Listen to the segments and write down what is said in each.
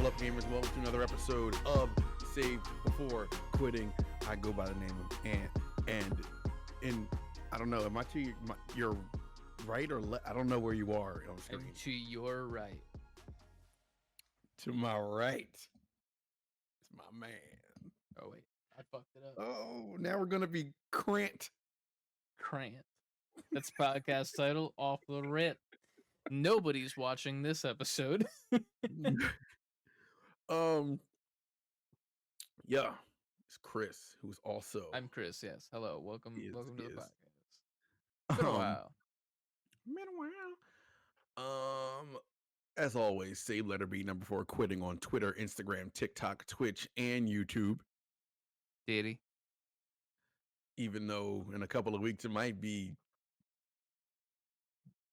Level Up Gamers? Welcome to another episode of Save Before Quitting. I go by the name of Ant, and I don't know, am I to your right or left? I don't know where you are on the screen. I'm to your right. To my right. It's my man. Oh, wait. I fucked it up. Oh, now we're going to be Crant. That's podcast title off the rip. Nobody's watching this episode. Yeah, it's Chris, who's also. I'm Chris. Yes. Hello. Welcome to the podcast. It's Been a while. As always, save letter B number 4 quitting on Twitter, Instagram, TikTok, Twitch, and YouTube. Diddy. Even though in a couple of weeks it might be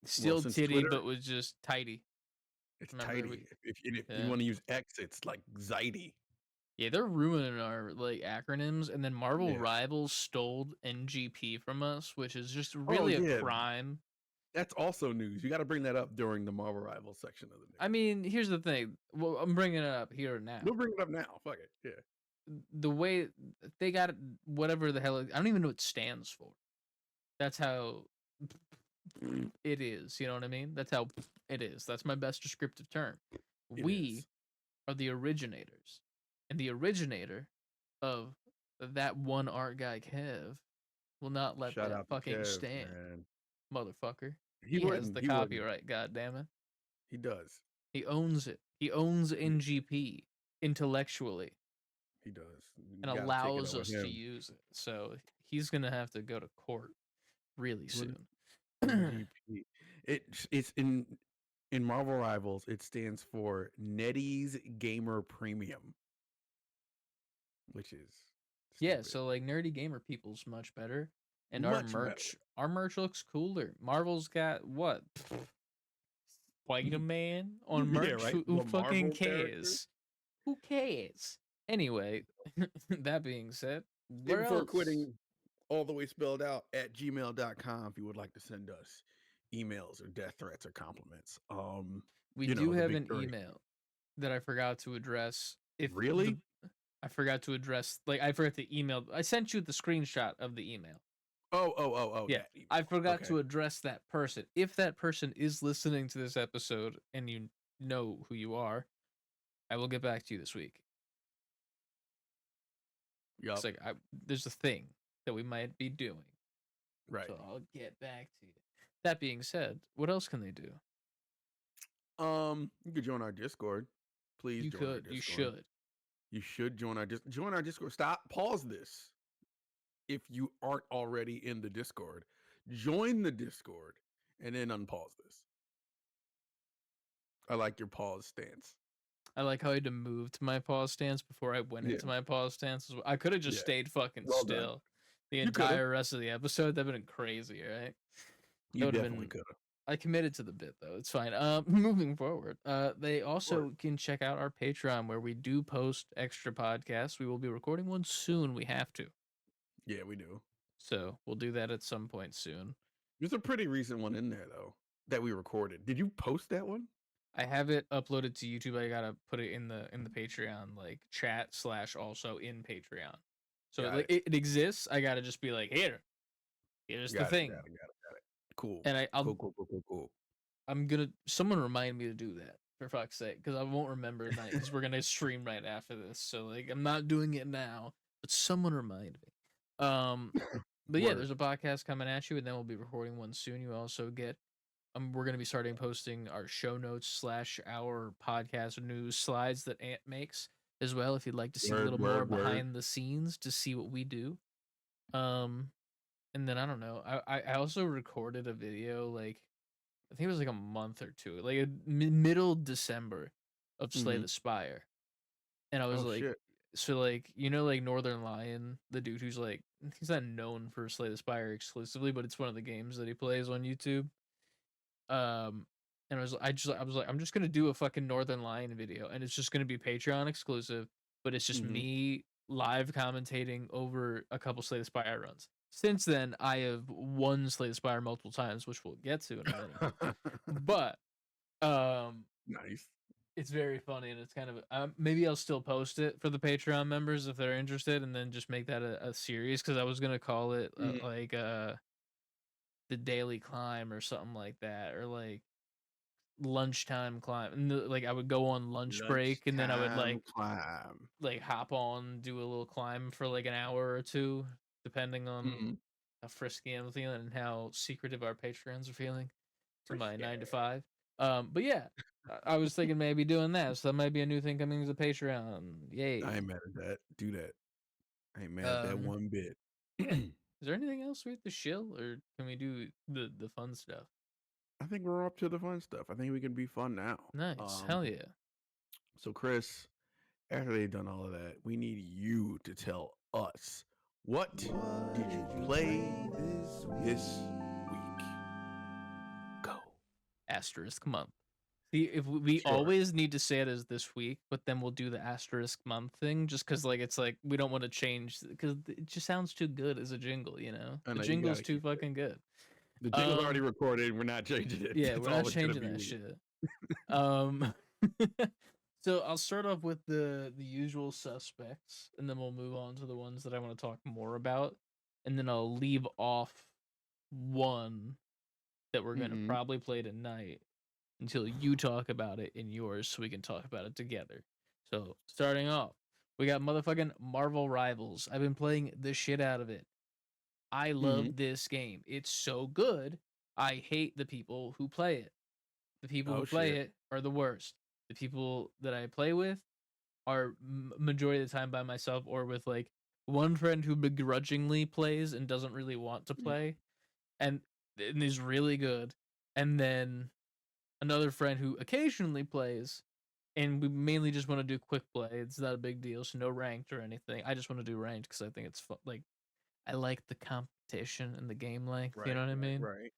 still titty, Twitter, but was just tidy. It's tidy. If you want to use X, it's like Zidy. Yeah, they're ruining our acronyms, and then Marvel Rivals stole NGP from us, which is just really a crime. That's also news. You got to bring that up during the Marvel Rivals section of the news. I mean, here's the thing. Well, I'm bringing it up here now. We'll bring it up now. Fuck it. Yeah. The way they got it, whatever the hell, I don't even know what it stands for. That's how it is. You know what I mean? That's how it is. That's my best descriptive term. We are the originators. And the originator of that one art guy, Kev, will not let that fucking stand. Man. Motherfucker. He has the copyright, goddammit. He does. He owns it. He owns NGP intellectually. He does. And allows us to use it. So he's going to have to go to court really soon. NGP. It's in Marvel Rivals, it stands for NetEase Gamer Premium. Which is stupid. So nerdy gamer people's much better, and our merch looks cooler. Marvel's got what? Spider-Man on merch. Yeah, right? Who fucking cares? Who cares? Anyway, that being said, Before quitting, all the way spelled out at gmail.com if you would like to send us emails or death threats or compliments. We do have an email that I forgot to address. I forgot to address, I forgot to email. I sent you the screenshot of the email. Oh. Yeah, I forgot to address that person. If that person is listening to this episode and you know who you are, I will get back to you this week. Yep. It's there's a thing that we might be doing. Right. So I'll get back to you. That being said, what else can they do? You could join our Discord. Please join our Discord. You should. You should join our Discord. Pause this. If you aren't already in the Discord, join the Discord and then unpause this. I like your pause stance. I like how I had to move to my pause stance before I went into my pause stance. I could have just stayed fucking still the entire rest of the episode. That'd been crazy, right? You definitely could have. I committed to the bit, though. It's fine. Moving forward, they also can check out our Patreon, where we do post extra podcasts. We will be recording one soon. We have to. Yeah, we do. So we'll do that at some point soon. There's a pretty recent one in there, though, that we recorded. Did you post that one? I have it uploaded to YouTube. I gotta put it in the Patreon chat / also in Patreon. So it exists. I gotta just be here's the thing. Got it. Cool. And Cool. I'm someone remind me to do that, for fuck's sake, because I won't remember tonight, because we're gonna stream right after this. So I'm not doing it now, but someone remind me. But yeah, there's a podcast coming at you, and then we'll be recording one soon. You also get we're gonna be starting posting our show notes / our podcast news slides that Ant makes as well, if you'd like to see a little more behind the scenes to see what we do. And then I don't know. I also recorded a video I think it was a month or two, middle December of Slay the Spire, and I was shit. So Northern Lion, the dude who's he's not known for Slay the Spire exclusively, but it's one of the games that he plays on YouTube. And I was I'm just gonna do a fucking Northern Lion video, and it's just gonna be Patreon exclusive, but it's just me live commentating over a couple Slay the Spire runs. Since then, I have won Slay the Spire multiple times, which we'll get to in a minute. But nice. It's very funny, and it's kind of maybe I'll still post it for the Patreon members if they're interested, and then just make that a series because I was gonna call it Mhm. like the daily climb or something like that, or like lunchtime climb, and like I would go on lunch break, and then I would Lunchtime climb. like hop on, do a little climb for like an hour or two, depending on Mhm. how frisky I'm feeling and how secretive our patrons are feeling to my Frisky. 9 to 5. But yeah, I was thinking maybe doing that, so that might be a new thing coming to Patreon. I Yay. ain't mad at that. Do that. I ain't mad at that Um, one bit. yeah. Is there anything else we have to shill, or can we do the fun stuff? I think we're up to the fun stuff. I think we can be fun now. Nice, hell yeah. So Chris, after they've done all of that, we need you to tell us what did you play this week? Go. Asterisk month. See, if we Sure. always need to say it as this week, but then we'll do the asterisk month thing just because, like, it's like we don't want to change because it just sounds too good as a jingle, you know? I The know you jingle's gotta too keep it. fucking good. The jingle's already recorded. We're not changing it. Yeah, That's we're not always gonna changing be that me. shit. Um, so I'll start off with the usual suspects, and then we'll move on to the ones that I want to talk more about, and then I'll leave off one that we're gonna Mm-hmm. probably play tonight until you talk about it in yours so we can talk about it together. So, starting off, we got motherfucking Marvel Rivals. I've been playing the shit out of it. I Mm-hmm. love this game. It's so good. I hate the people who play it. The people who Oh play shit. it are the worst. The people that I play with are majority of the time by myself or with like one friend who begrudgingly plays and doesn't really want to play and, and is really good. And then another friend who occasionally plays, and we mainly just want to do quick play. It's not a big deal, so no ranked or anything. I just want to do ranked because I think it's fun. Like I like the competition and the game length. You Right, know what I right, mean? right.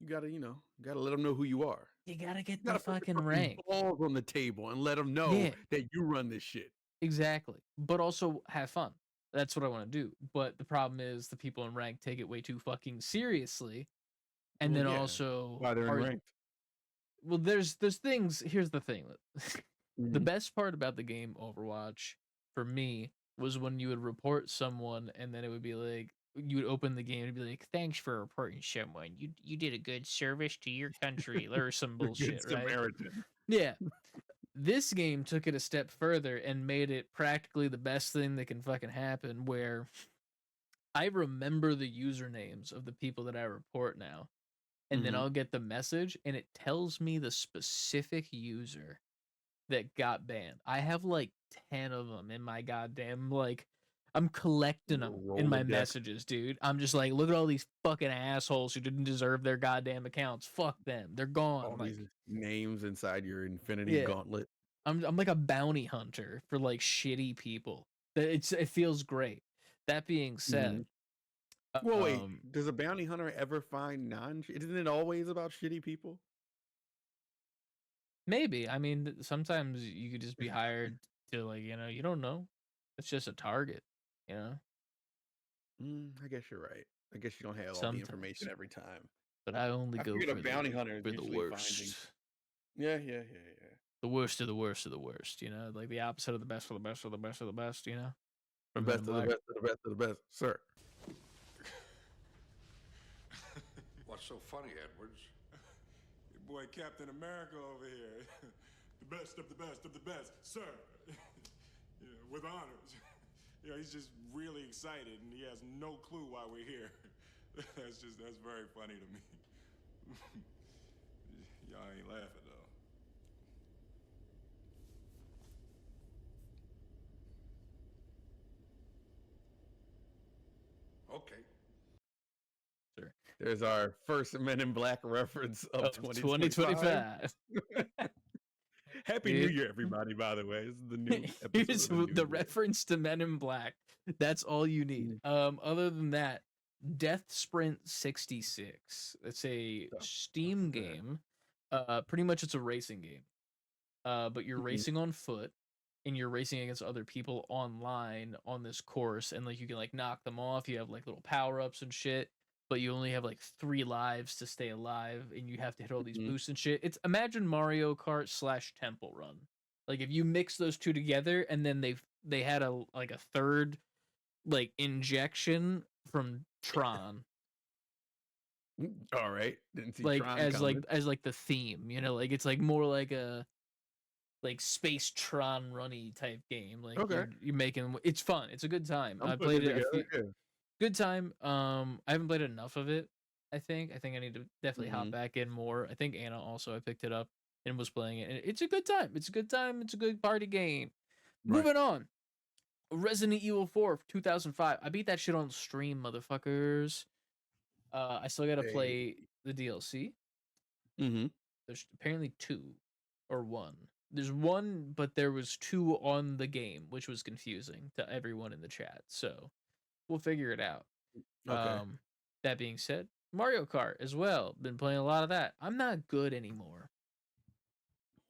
You gotta let them know who you are. You gotta get You the gotta put your fucking fucking rank. balls on the table and let them know Yeah, that you run this shit. exactly. But also have fun. That's what I want to do. But the problem is the people in rank take it way too fucking seriously, and Well, then yeah. also Why they're are unranked. well. There's things. Here's the thing. The Mm-hmm. best part about the game Overwatch for me was when you would report someone and then it would be like you would open the game and be like, "Thanks for reporting someone. You did a good service to your country," or some The Good bullshit, right? Samaritan. Yeah. This game took it a step further and made it practically the best thing that can fucking happen where I remember the usernames of the people that I report now. And then Mm-hmm. I'll get the message and it tells me the specific user that got banned. I have like 10 of them in my goddamn like I'm collecting them in my Rolodex. messages, dude. I'm just like, look at all these fucking assholes who didn't deserve their goddamn accounts. Fuck them. They're gone. All Like, these names inside your Infinity yeah. Gauntlet. I'm like a bounty hunter for like shitty people. It feels great. That being Mm-hmm. said, Well, wait. um Does a bounty hunter ever find non? Isn't it always about shitty people? maybe. I mean, sometimes you could just be hired to like, you don't know. It's just a target, you know? I guess you're right. I guess you don't have all the information Sometimes. every time. But I only I go figured a for bounty hunter is the usually finding. worst. Yeah, yeah, yeah, yeah. The worst of the worst of the worst, like the opposite of the best of the best of the best of the best, The from Men in best of the Black. best of the best of the best, sir. What's so funny, Edwards? Your boy Captain America over here. The best of the best of the best, sir. With honors. He's just really excited and he has no clue why we're here. That's very funny to me. Y'all ain't laughing though. Okay. Sure. There's our first Men in Black reference of 2025. 2025. Happy New Year, everybody, by the way. This is the new episode Here's of the new the year. reference to Men in Black. That's all you need. Other than that, Death Sprint 66. It's a Steam game. Pretty much it's a racing game. But you're racing on foot and you're racing against other people online on this course and like you can like knock them off. You have like little power-ups and shit. but you only have like 3 lives to stay alive, and you have to hit all these Mhm. boosts and shit. It's imagine Mario Kart slash Temple Run. Like if you mix those two together, and then they had a like a third like injection from Tron, All right. Didn't see like Tron coming. as like the theme, you know, like it's like more like a like space Tron runny type game. Like Okay. you're making it's fun. It's a good time. I'm I putting played it it a few together. good time. I haven't played enough of it. I think I need to definitely hop Mhm. back in more. I think Anna also I picked it up and was playing it. And it's a good time. It's a good time. It's a good party game. Right. Moving on. Resident Evil 4 2005. I beat that shit on stream, motherfuckers. I still gotta Hey. play the DLC. Mm-hmm. There's apparently 2 or 1. There's 1, but there was 2 on the game, which was confusing to everyone in the chat. So we'll figure it out. Okay. That being said, Mario Kart as well. Been playing a lot of that. I'm not good anymore.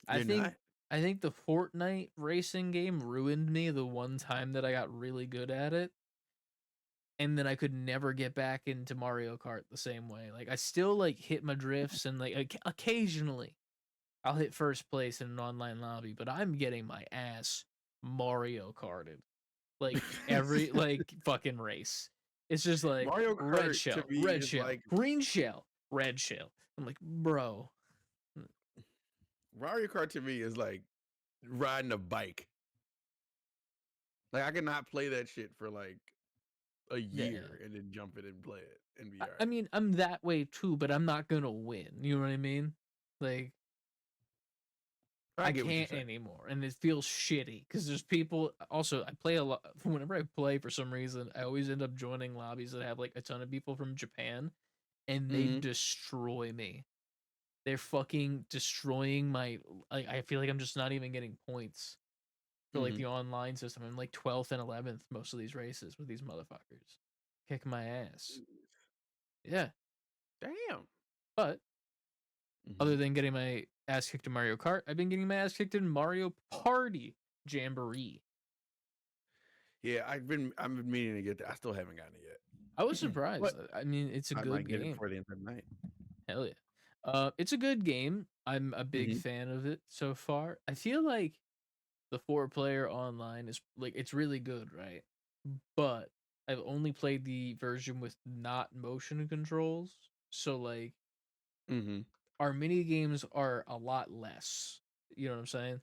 I You're think not? I think the Fortnite racing game ruined me the one time that I got really good at it. And then I could never get back into Mario Kart the same way. Like I still like hit my drifts and like occasionally I'll hit first place in an online lobby, but I'm getting my ass Mario Karted. Like every like fucking race. It's just like Mario Kart to me red is shell, like green shell, red shell. I'm like, bro. Mario Kart to me is like riding a bike. Like I cannot play that shit for like a Yeah. year and then jump in and play it and be I alright. mean, I'm that way too, but I'm not gonna win. You know what I mean? Like I I get what you're can't saying. anymore, and it feels shitty because there's people. Also, I play a lot. Whenever I play, for some reason, I always end up joining lobbies that have like a ton of people from Japan, and they Mm-hmm. destroy me. They're fucking destroying my. Like, I feel like I'm just not even getting points for like Mm-hmm. the online system. I'm like 12th and 11th most of these races with these motherfuckers. Kick my ass. Yeah, Damn. but Mm-hmm. other than getting my ass kicked in Mario Kart, I've been getting my ass kicked in Mario Party Jamboree. Yeah, I've been meaning to get that. I still haven't gotten it yet. I was surprised. But I mean, it's a I good might get it game. before the end of the night. Hell yeah. It's a good game. I'm a big Mm-hmm. fan of it so far. I feel like the 4-player online is like it's really good, right? But I've only played the version with not motion controls. So like Mm-hmm. our mini games are a lot less. You know what I'm saying?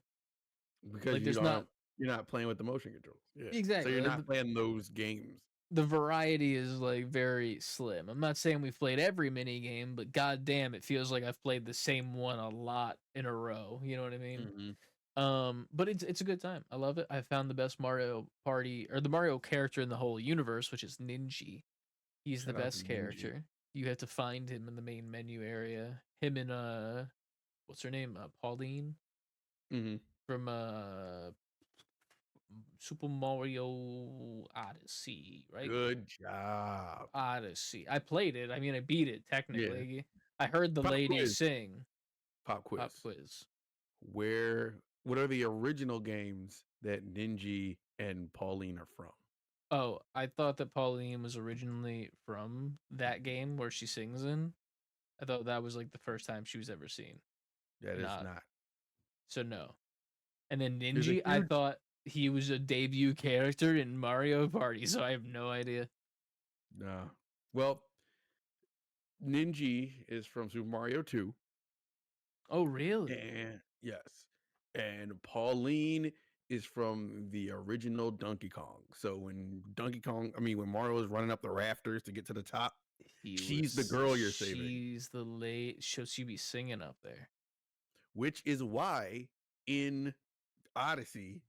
Because Like there's not you're not playing with the motion controls. Yeah. So exactly you're like not playing those games. the variety is like very slim. I'm not saying we've played every mini game, but goddamn, it feels like I've played the same one a lot in a row. You know what I mean? Mm-hmm. But it's a good time. I love it. I found the best Mario Party or the Mario character in the whole universe, which is Ninji. He's the Shout out to best Ninja. character. You have to find him in the main menu area. Him and what's her name? Pauline Mm-hmm. from Super Mario Odyssey, right? Good job. Odyssey. I played it. I mean, I beat it Yeah. technically. I heard the Pop lady quiz. sing. Pop quiz. Pop quiz. What are the original games that Ninja and Pauline are from? Oh, I thought that Pauline was originally from that game where she sings in. I thought that was like the first time she was ever seen. That is Not. not. So no. And then There's a Ninja, I huge thought he was a debut character in Mario Party, so I have no idea. no. Well, Ninja is from Super Mario 2. Oh, really? And yes. And Pauline is from the original Donkey Kong. So when when Mario is running up the rafters to get to the top, she's the girl you're saving. She's the late. She be singing up there. Which is why in Odyssey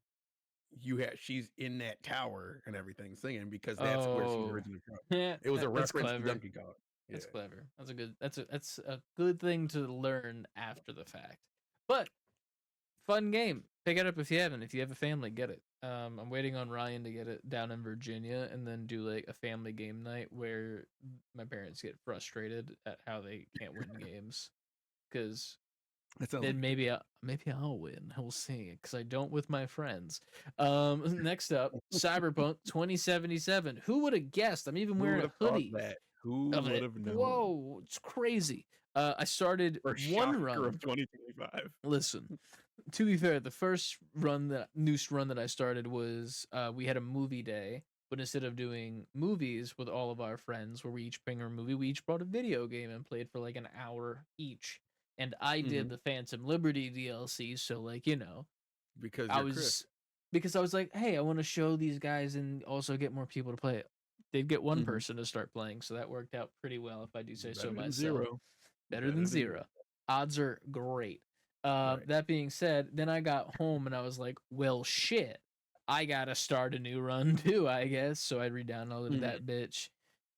she's in that tower and everything singing because that's where she's originally from. Yeah, It was a that's reference to clever. Donkey Kong. Yeah. That's clever. That's a good thing to learn after the fact. But fun game. Pick it up if you haven't. If you have a family, get it. I'm waiting on Ryan to get it down in Virginia and then do like a family game night where my parents get frustrated at how they can't win games. Because That sounds then like maybe I'll win. We'll see. Because I don't with my friends. Next up, Cyberpunk 2077. Who would have guessed? I'm even who wearing would a have thought hoodie. that? Who of would it. have known? Whoa, it's crazy. I started First one shocker run. of 2025. Listen, to be fair, the first new run that I started was we had a movie day, but instead of doing movies with all of our friends where we each bring our movie, we each brought a video game and played for like an hour each. And I did the Phantom Liberty DLC, so like, Because I you're Chris. was because I was like, hey, I want to show these guys and also get more people to play it. They'd get one person to start playing, so that worked out pretty well if I do say so Better than myself. zero. Better than zero. Odds are great. Right. That being said, then I got home and I was like, well, shit. I gotta start a new run too, I guess. So I re-downloaded that bitch,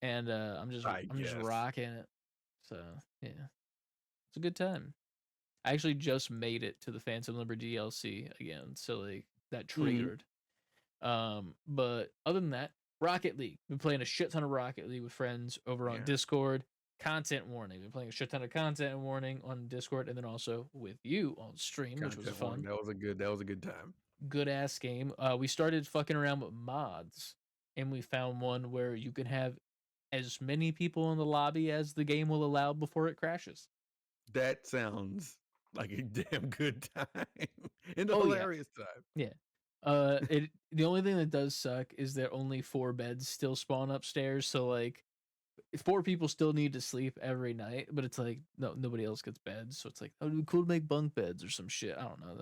and I'm just guess. rocking it. So yeah, it's a good time. I actually just made it to the Phantom Liberty DLC again, so like that triggered. But other than that, Rocket League. Been playing a shit ton of Rocket League with friends over on Yeah. Discord. Content warning. Been playing a shit ton of content warning on Discord, and then also with you on stream, which was Content warning. fun. That was a good time. Good ass game. We started fucking around with mods, and we found one where you can have as many people in the lobby as the game will allow before it crashes. That sounds like a damn good time. And a Oh, yeah. hilarious time. Yeah. The only thing that does suck is that only 4 beds still spawn upstairs, so like 4 people still need to sleep every night, but it's like nobody else gets beds, so it's like, oh, it'd be cool to make bunk beds or some shit. I don't know.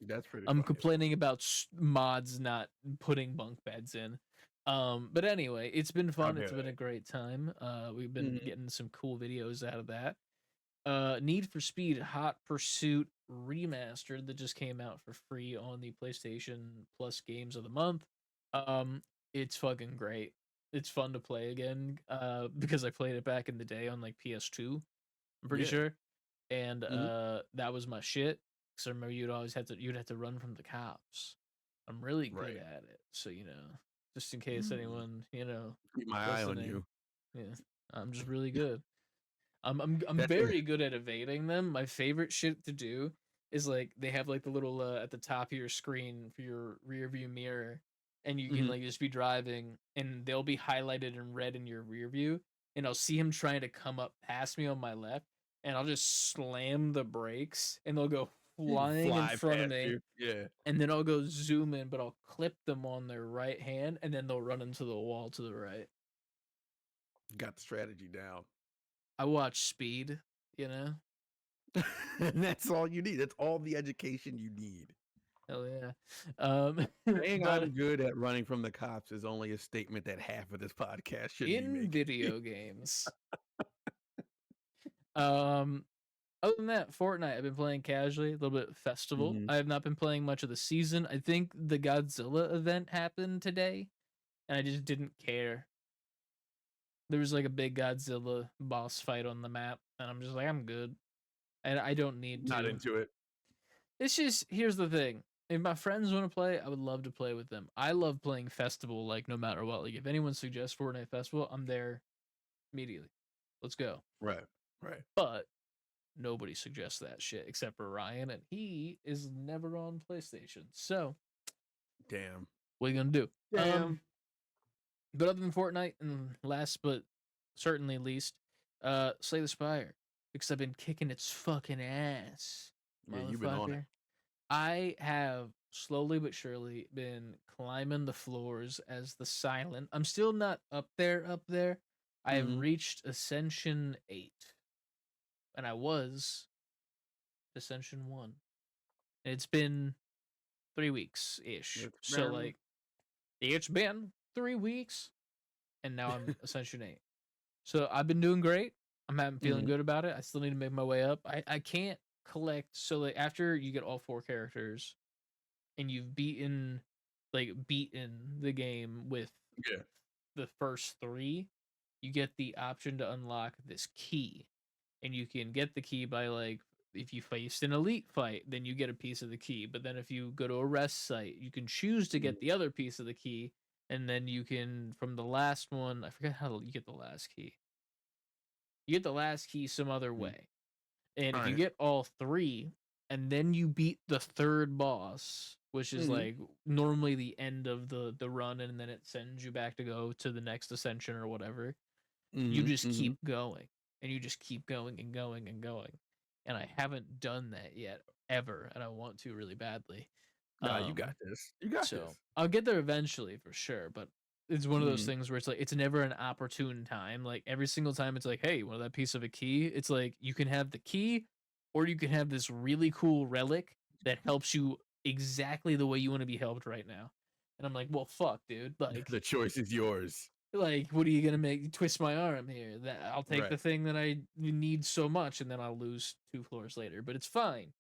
That's pretty I'm funny. complaining about mods not putting bunk beds in. But anyway, it's been fun. It's been a great time. We've been getting some cool videos out of that. Need for Speed Hot Pursuit Remastered that just came out for free on the PlayStation Plus Games of the Month. It's fucking great. It's fun to play again because I played it back in the day on like PS2, I'm pretty sure. And that was my shit. Because I remember you'd have to run from the cops. I'm really good at it. So, just in case anyone, keep my eye on you. Yeah. I'm just really good. I'm very good at evading them. My favorite shit to do is like they have like the little at the top of your screen for your rear view mirror, and you can like just be driving and they'll be highlighted in red in your rear view, and I'll see him trying to come up past me on my left, and I'll just slam the brakes and they'll go flying in front of me. Yeah. And then I'll go zoom in, but I'll clip them on their right hand and then they'll run into the wall to the right. Got the strategy down. I watch Speed, And that's all you need. That's all the education you need. Hell yeah. Saying I'm good at running from the cops is only a statement that half of this podcast should be making. In video games. Other than that, Fortnite, I've been playing casually, a little bit of Festival. I have not been playing much of the season. I think the Godzilla event happened today, and I just didn't care. There was like a big Godzilla boss fight on the map, and I'm just like, I'm good. And I don't need to. Not into it. It's just, here's the thing. If my friends want to play, I would love to play with them. I love playing Festival, like, no matter what. Like, if anyone suggests Fortnite Festival, I'm there immediately. Let's go. Right. But nobody suggests that shit except for Ryan, and he is never on PlayStation. So, damn. What are you gonna do? Damn. But other than Fortnite, and last but certainly least, Slay the Spire, because I've been kicking its fucking ass. Yeah, you've been on it. I have slowly but surely been climbing the floors as the silent. I'm still not up there. I have reached Ascension 8. And I was Ascension 1. And it's been 3 weeks-ish. So, like, it's been 3 weeks. And now I'm Ascension 8. So, I've been doing great. I'm feeling good about it. I still need to make my way up. I can't collect. So, like, after you get all 4 characters and you've beaten the game with the first 3, you get the option to unlock this key. And you can get the key by, like, if you faced an elite fight, then you get a piece of the key. But then if you go to a rest site, you can choose to get the other piece of the key. And then you can, from the last one, I forget how you get the last key. You get the last key some other way. And if you get all 3, and then you beat the 3rd boss, which is, like, normally the end of the run, and then it sends you back to go to the next Ascension or whatever. You just Mm-hmm. keep going, and you just keep going and going and going. And I haven't done that yet ever, and I want to really badly. Nah, you got Um, this. You got so this. I'll get there eventually for sure, but it's one of those Mm-hmm. things where it's like it's never an opportune time. Like every single time it's like, hey, you want that piece of a key? It's like you can have the key, or you can have this really cool relic that helps you exactly the way you want to be helped right now. And I'm like, well, fuck, dude. The choice is yours. Like, what are you gonna make? Twist my arm here? That I'll take Right. the thing that I need so much, and then I'll lose 2 floors later. But it's fine.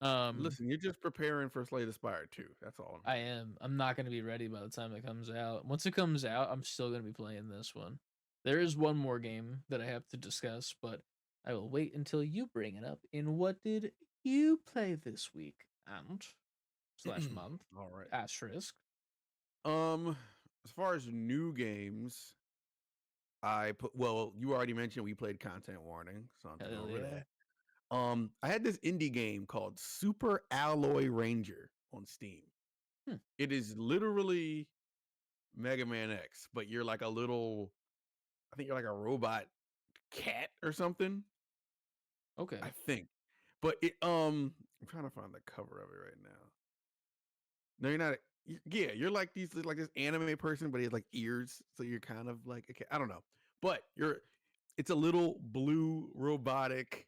Listen, you're just preparing for Slay the Spire 2. That's all I'm I hearing. am. I'm not gonna be ready by the time it comes out. Once it comes out, I'm still gonna be playing this one. There is one more game that I have to discuss, but I will wait until you bring it up. And what did you play this week? And slash month All right. asterisk. As far as new games, you already mentioned we played Content Warning, so I'm going Hell over yeah. that. I had this indie game called Super Alloy Ranger on Steam. Hmm. It is literally Mega Man X, but you're like a little, I think you're like a robot cat or something. Okay. I think. But I'm trying to find the cover of it right now. No, you're not. Yeah, you're like this anime person, but he has like ears, so you're kind of like a cat. I don't know, but it's a little blue robotic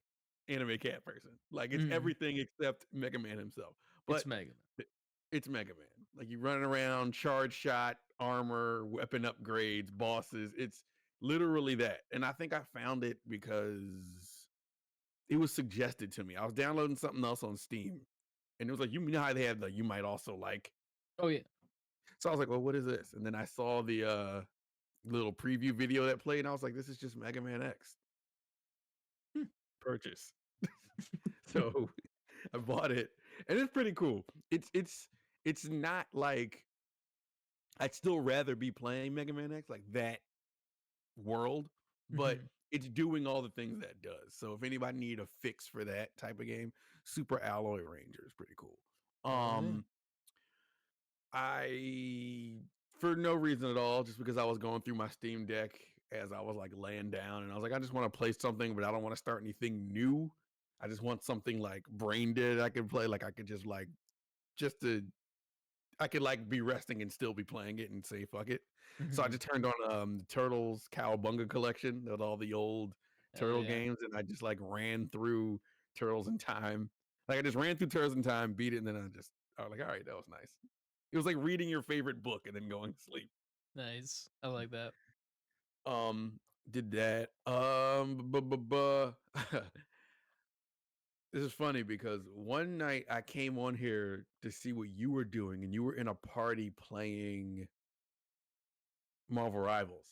anime cat person. Like it's Mm, everything except Mega Man himself. it's But Mega Man. it's Mega Man. Like you running around, charge shot, armor, weapon upgrades, bosses. It's literally that. And I think I found it because it was suggested to me. I was downloading something else on Steam, and it was like, you know how they have the you might also like. Oh yeah. So I was like, well, what is this? And then I saw the little preview video that played, and I was like, this is just Mega Man X. Hmm. Purchase. So I bought it, and it's pretty cool. It's not like I'd still rather be playing Mega Man X like that world, but Mhm. it's doing all the things that does. So if anybody need a fix for that type of game, Super Alloy Ranger is pretty cool. Hell yeah. I for no reason at all, just because I was going through my Steam Deck as I was like laying down, and I was like, I just want to play something, but I don't want to start anything new. I just want something like brain dead I could play, like I could just to I could like be resting and still be playing it and say fuck it. So I Mhm. just turned on the Turtles Cowabunga collection with all the old Hell turtle yeah. games, and I just like ran through Turtles in Time. Like I just ran through Turtles in Time, beat it, and then I was like, all right, that was nice. It was like reading your favorite book and then going to sleep. Nice. I like that. Um, did that. This is funny because one night I came on here to see what you were doing, and you were in a party playing Marvel Rivals.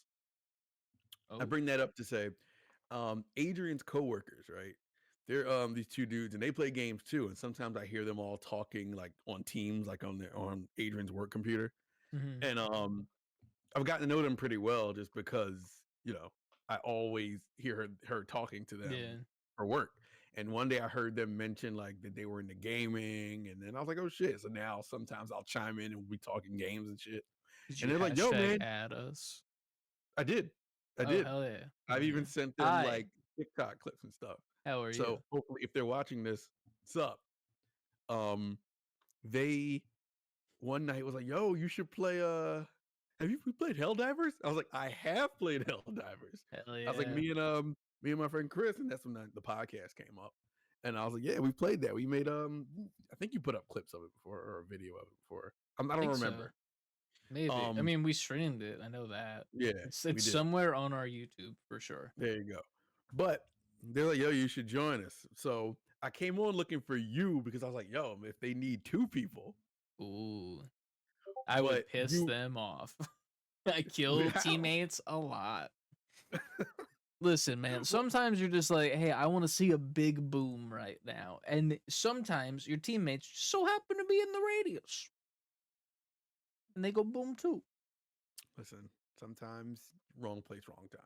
I Oh. bring that up to say, Adrian's coworkers, right? They're these two dudes, and they play games too. And sometimes I hear them all talking like on Teams, like on Adrian's work computer. Mhm. And I've gotten to know them pretty well just because I always hear her talking to Yeah. them for work. And one day I heard them mention like that they were into gaming, and then I was like, oh shit! So now sometimes I'll chime in and we'll be talking games and shit. Did And you they're like, yo, hashtag man, add us? I did, I Oh did. hell yeah. I've even Mhm. sent them Hi. like TikTok clips and stuff. How are you? So hopefully, if they're watching this, sup? Um, they one night was like, "Yo, you should play. Have you played Helldivers?" I was like, "I have played Helldivers." Hell I was like, yeah. me and my friend Chris," and that's when the podcast came up. And I was like, "Yeah, we played that. We made I think you put up clips of it before or a video of it before. I don't Think so. remember. Maybe. I Um, mean, we streamed it. I know that. yeah, we It's did. somewhere on our YouTube for sure. There you go. But they're like, "Yo, you should join us." So I came on looking for you because I was like, "Yo, if they need two people, Ooh. I would but piss you them off. I kill how?" teammates a lot. Listen, man, sometimes you're just like, hey, I want to see a big boom right now. And sometimes your teammates just so happen to be in the radius. And they go boom too. Listen, sometimes wrong place, wrong time.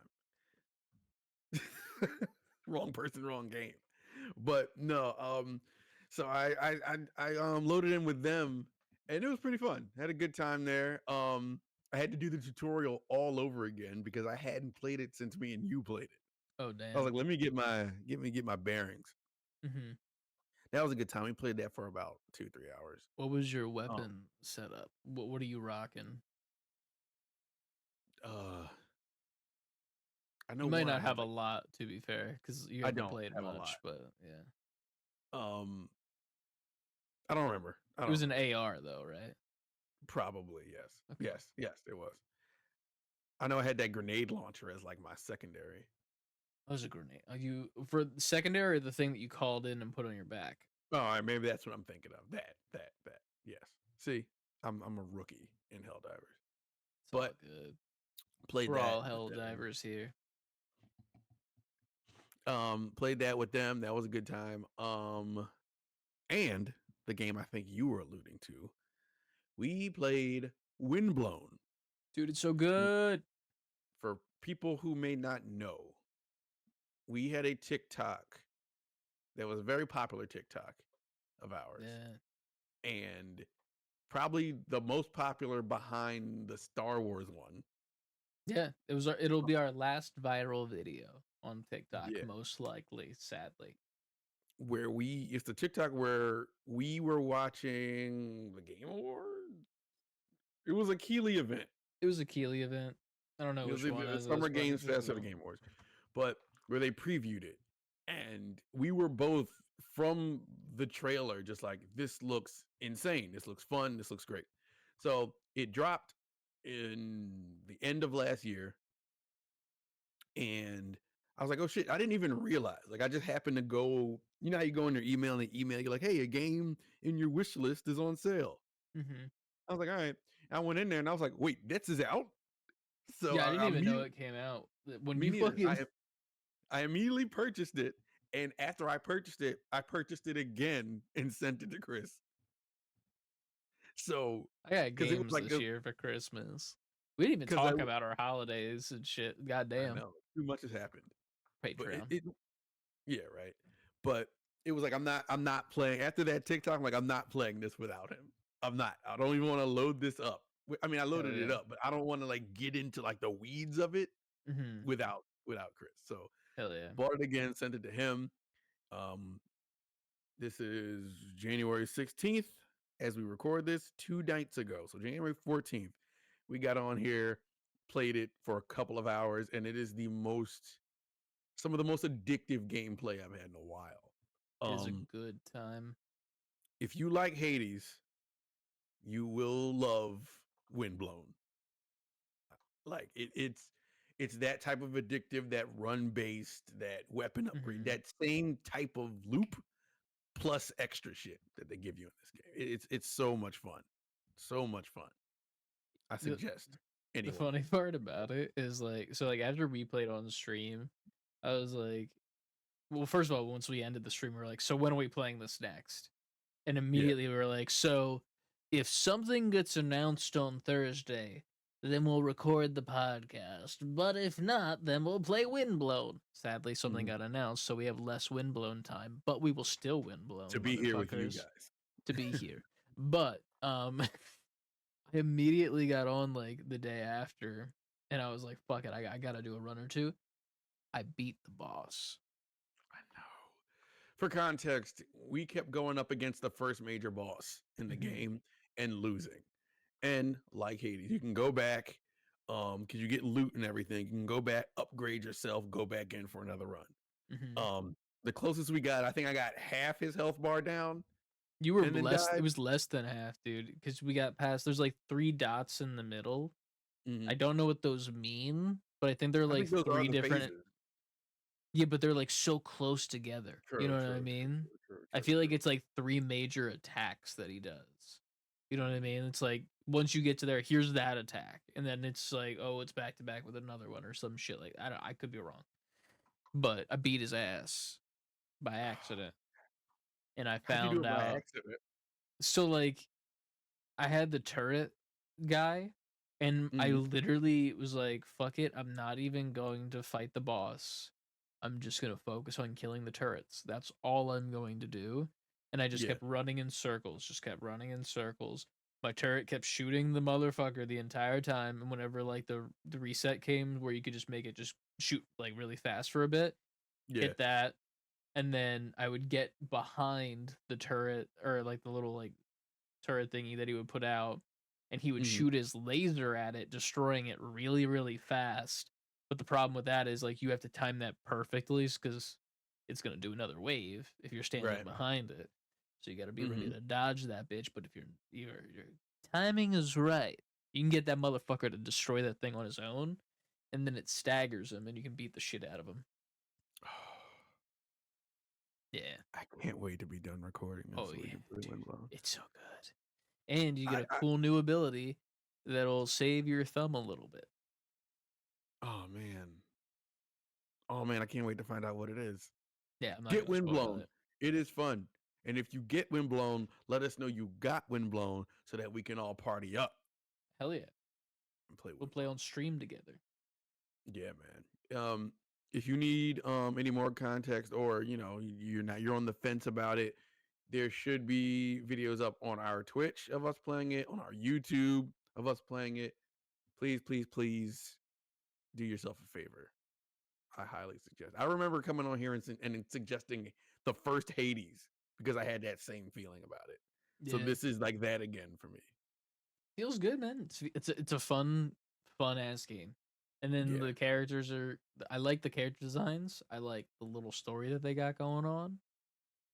Wrong person, wrong game. But no, so I loaded in with them, and it was pretty fun. Had a good time there. I had to do the tutorial all over again because I hadn't played it since me and you played it. Oh I was damn. like, let me get my bearings. Mm-hmm. That was a good time. We played that for about 2-3 hours. What was your Um, weapon setup? What are you rocking? uh, I know You might one I not had have a like lot, to be fair, because you I haven't don't played have a lot. much. But yeah, Um, I don't remember. I it don't was an remember. AR though, right? Probably yes, Okay. yes. It was. I know I had that grenade launcher as like my secondary. That was a grenade. Are you for the secondary or the thing that you called in and put on your back? Oh, all right, maybe that's what I'm thinking of. That. Yes. See, I'm a rookie in Helldivers, It's all but good. played We're that all hell with them. divers here. Played that with them. That was a good time. And the game I think you were alluding to, we played Windblown. Dude, it's so good. For people who may not know, we had a TikTok that was a very popular TikTok of ours, Yeah. and probably the most popular behind the Star Wars one. Yeah. It'll be our last viral video on TikTok, Yeah, most likely, sadly. where it's the TikTok where we were watching the Game Awards. It was a Keeley event. It was a Keeley event. I don't know It was which one the it was, Summer but Games just Fest or the know. Game Awards, but where they previewed it, and we were both from the trailer just like, this looks insane, this looks fun, this looks great. So it dropped in the end of last year, and I was like, oh shit, I didn't even realize. Like, I just happened to go, you know how you go in your email and they email you like, hey, a game in your wish list is on sale. Mm-hmm. I was like, all right. I went in there and I was like, wait, this is out. So Yeah, I didn't I even know immediately, it came out. When me you neither. fucking I immediately purchased it, and after I purchased it again and sent it to Chris. So, I got because it was games like, this year for Christmas. We didn't even because talk about our holidays and shit. I Goddamn. know too much has happened, but Patreon. yeah, right. But it was like, I'm not playing after that TikTok. I'm like, I'm not playing this without him. I'm not. I don't even want to load this up. I mean, I Hell loaded it yeah. up, but I don't want to like get into like the weeds of it Mm-hmm. without Chris. So Hell yeah. bought it again, sent it to him. Um, This is January 16th as we record this 2 nights ago. So January 14th, we got on here, played it for a couple of hours, and it is some of the most addictive gameplay I've had in a while. It is a good time. If you like Hades, you will love Windblown. Like it's that type of addictive, that run based, that weapon upgrade, Mhm. that same type of loop plus extra shit that they give you in this game. It's so much fun. So much fun. I The, suggest the anyone. funny part about it is like after we played on stream, I was like, well, first of all, once we ended the stream, we were like, so when are we playing this next? And Yeah. immediately we were like, so if something gets announced on Thursday, then we'll record the podcast. But if not, then we'll play Windblown. Sadly, something Mhm. got announced, so we have less Windblown time, but we will still Windblown, To be here with you motherfuckers. guys. To be here. But I immediately got on like the day after, and I was like, fuck it, I gotta do a run or two. I beat the boss. I know. For context, we kept going up against the first major boss in the Mhm. game and losing. And like Hades, you can go back, because you get loot and everything. You can go back, upgrade yourself, go back in for another run. Mhm. The closest we got, I think I got half his health bar down You were and then blessed. It died. was less than half, dude, because we got past. There's like 3 dots in the middle. I Mhm. don't know what those mean, but I think they're I like think those are three the different. phases. Yeah, but they're like so close together. You know what I mean? I feel like it's like 3 major attacks that he does. You know what I mean? It's like once you get to there, here's that attack, and then it's like, oh, it's back to back with another one or some shit like I don't. I could be wrong, but I beat his ass by accident, and I How'd you do found it by out. accident? So like I had the turret guy, and I Mhm. literally was like, fuck it, I'm not even going to fight the boss. I'm just going to focus on killing the turrets. That's all I'm going to do. And I just Yeah. kept running in circles, just kept running in circles. my turret kept shooting the motherfucker the entire time, and whenever like the reset came where you could just make it just shoot like really fast for a bit, Yeah. hit that, and then I would get behind the turret or like the little like turret thingy that he would put out, and he would Mhm. shoot his laser at it, destroying it really, really fast. But the problem with that is like you have to time that perfectly because it's gonna do another wave if you're standing Right. behind it. So you got to be ready Mhm. to dodge that bitch. But if your timing is right, you can get that motherfucker to destroy that thing on his own, and then it staggers him, and you can beat the shit out of him. Yeah. I can't wait to be done recording this Oh so we yeah, can play dude, Windblown. it's so good. And you get a I cool new ability that'll save your thumb a little bit. oh man. Oh man, I can't wait to find out what it is. Yeah, I'm not Get gonna spoil Windblown. it. It is fun. And if you get Windblown, let us know you got Windblown so that we can all party up Hell yeah, and play we'll play Windblown. on stream together. Yeah, man. If you need any more context or you're on the fence about it, there should be videos up on our Twitch of us playing it, on our YouTube of us playing it. Please, please, please do yourself a favor. I highly suggest. I remember coming on here and suggesting the first Hades because I had that same feeling about it. So Yeah, this is like that again for me. feels good, man. It's a fun ass game. And then Yeah. the characters are. I like the character designs. I like the little story that they got going on.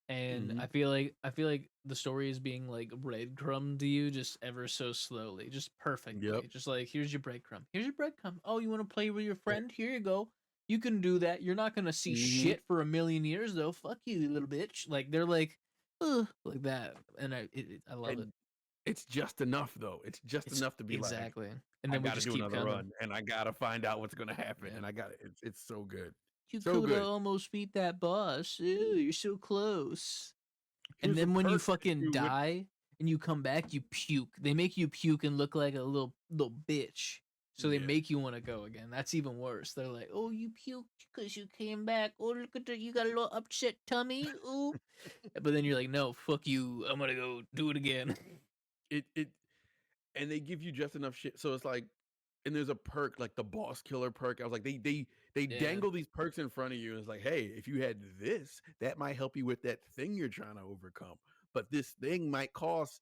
And Mhm. I feel like the story is being like breadcrumbed to you just ever so slowly, just perfectly. Yep. Just like here's your breadcrumb. Here's your breadcrumb. Oh, you want to play with your friend? Here you go. You can do that. You're not gonna see Mhm. shit for a million years though. Fuck you, you little bitch. Like they're like that, and I love it. And it's just enough though. It's just It's enough to be like, exactly, and I then we got to just do keep another coming. run and I got to find out what's going to happen Yeah. and I got it. It's so good. You So could have good. almost beat that boss. Ooh, you're so close. And Here's a then when you perk that fucking you would die and you come back, you puke. They make you puke and look like a little bitch. So they Yeah. make you want to go again. That's even worse. They're like, "Oh, you puked because you came back. Oh, look at that. You got a little upset tummy. Ooh." But then you're like, "No, fuck you. I'm gonna go do it again." it and they give you just enough shit. So it's like, and there's a perk like the boss killer perk. I was like, they Yeah, dangle these perks in front of you. And it's like, hey, if you had this, that might help you with that thing you're trying to overcome. But this thing might cost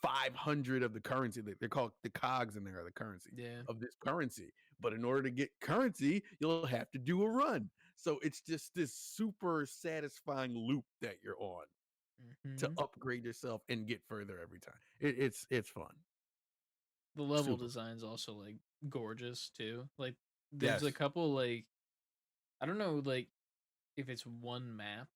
500 of the currency. They're called the cogs in there, the currency yeah. of this currency. But in order to get currency, you'll have to do a run. So it's just this super satisfying loop that you're on to Hmm. upgrade yourself and get further every time. It's fun. The level Super. design's also like gorgeous too. Like, there's a Yes. couple like I don't know like if it's one map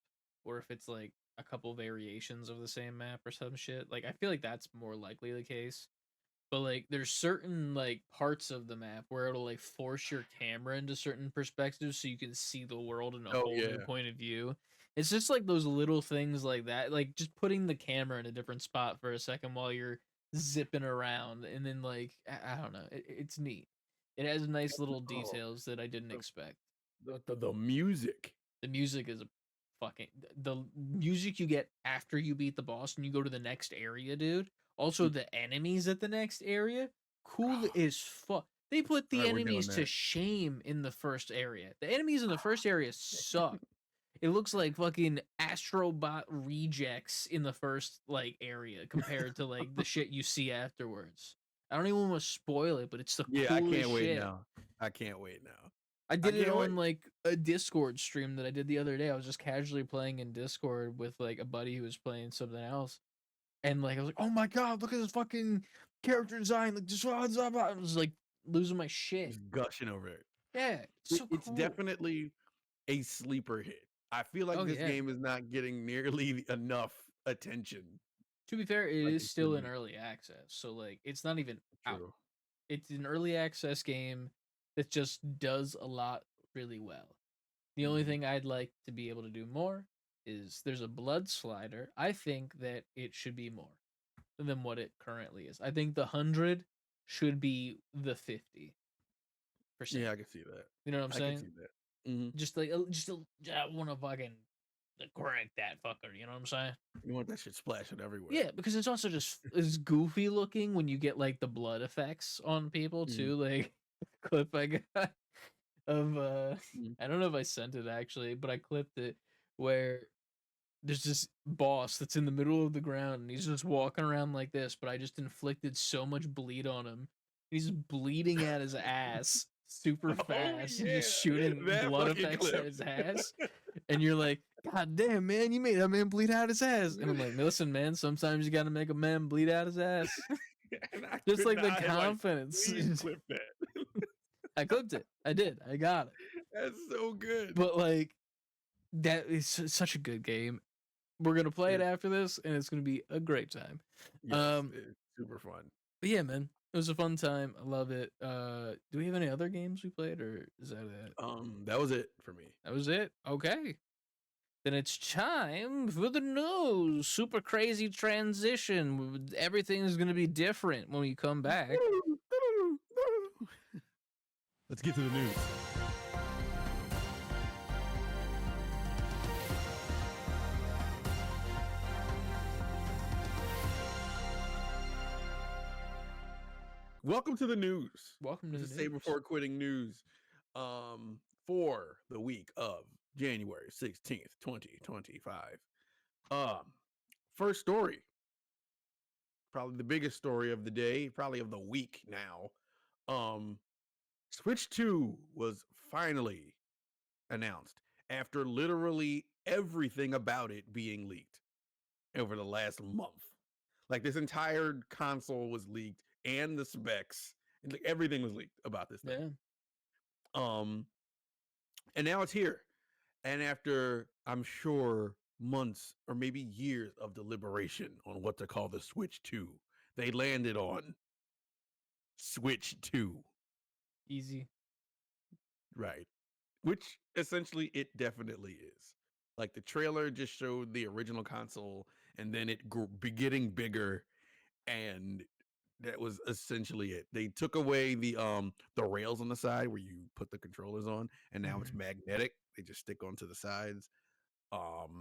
or if it's like a couple variations of the same map or some shit. Like I feel like that's more likely the case. But like there's certain like parts of the map where it'll like force your camera into certain perspectives so you can see the world in a Oh whole new yeah. point of view. It's just like those little things like that. Like just putting the camera in a different spot for a second while you're zipping around and then like I don't know. It's neat. It has nice little Oh, details that I didn't the, expect. the music. The music is a fucking the music you get after you beat the boss and you go to the next area, dude. Also, Mm. the enemies at the next area, cool as fuck. They put All the right, we're doing enemies to that. shame in the first area. The enemies in the first area suck. It looks like fucking Astrobot rejects in the first like area compared to like the shit you see afterwards. I don't even want to spoil it, but it's the Yeah, I coolest can't wait shit. now. I can't wait now. I I did it can't on wait. like a Discord stream that I did the other day. I was just casually playing in Discord with like a buddy who was playing something else, and like I was like, "Oh my god, look at this fucking character design!" Like just I was like losing my shit. Just gushing over it. Yeah, it's so It's cool. definitely a sleeper hit. I feel like Oh this yeah. game is not getting nearly enough attention To be fair, it like is it should still in be. early access, so like it's not even out. True. It's an early access game that just does a lot really well. The only Mhm. thing I'd like to be able to do more is there's a blood slider. I think that it should be more than what it currently is. I think the 100 should be the 50%. Yeah, I can see that. You know what I'm I can saying? see that. Hmm. Just I want to fucking crank that fucker. You know what I'm saying? You want that shit splashing everywhere. Yeah, because it's also just it's goofy looking when you get like the blood effects on people too. Like clip I got of I don't know if I sent it actually, but I clipped it where there's this boss that's in the middle of the ground and he's just walking around like this, but I just inflicted so much bleed on him. He's bleeding at his ass super fast and just shooting that blood fucking effects clip. at his ass. And you're like, God damn, man, you made that man bleed out his ass. And I'm like, listen, man, sometimes you gotta make a man bleed out his ass. Just could like the not- confidence. please clip that. I clipped it. I did. I got it. That's so good. But like, that is such a good game. We're gonna play it after this, and it's gonna be a great time. Yes, it's super fun. But yeah, man, it was a fun time. I love it. Do we have any other games we played, or is that it? That was it for me. That was it. Okay. Then it's time for the news. Super crazy transition. Everything is gonna be different when we come back. Let's get to the news. Welcome to the news. Welcome to This the is Save news. Before Quitting news for the week of January 16th, 2025. First story. Probably the biggest story of the day, probably of the week now. Switch 2 was finally announced after literally everything about it being leaked over the last month. Like this entire console was leaked and the specs and like everything was leaked about this thing. Yeah. And now it's here. And after I'm sure months or maybe years of deliberation on what to call the Switch 2, they landed on Switch 2. Easy. Right. Which essentially it definitely is. Like the trailer just showed the original console and then it getting bigger, and that was essentially it. They took away the rails on the side where you put the controllers on, and now it's magnetic. They just stick onto the sides.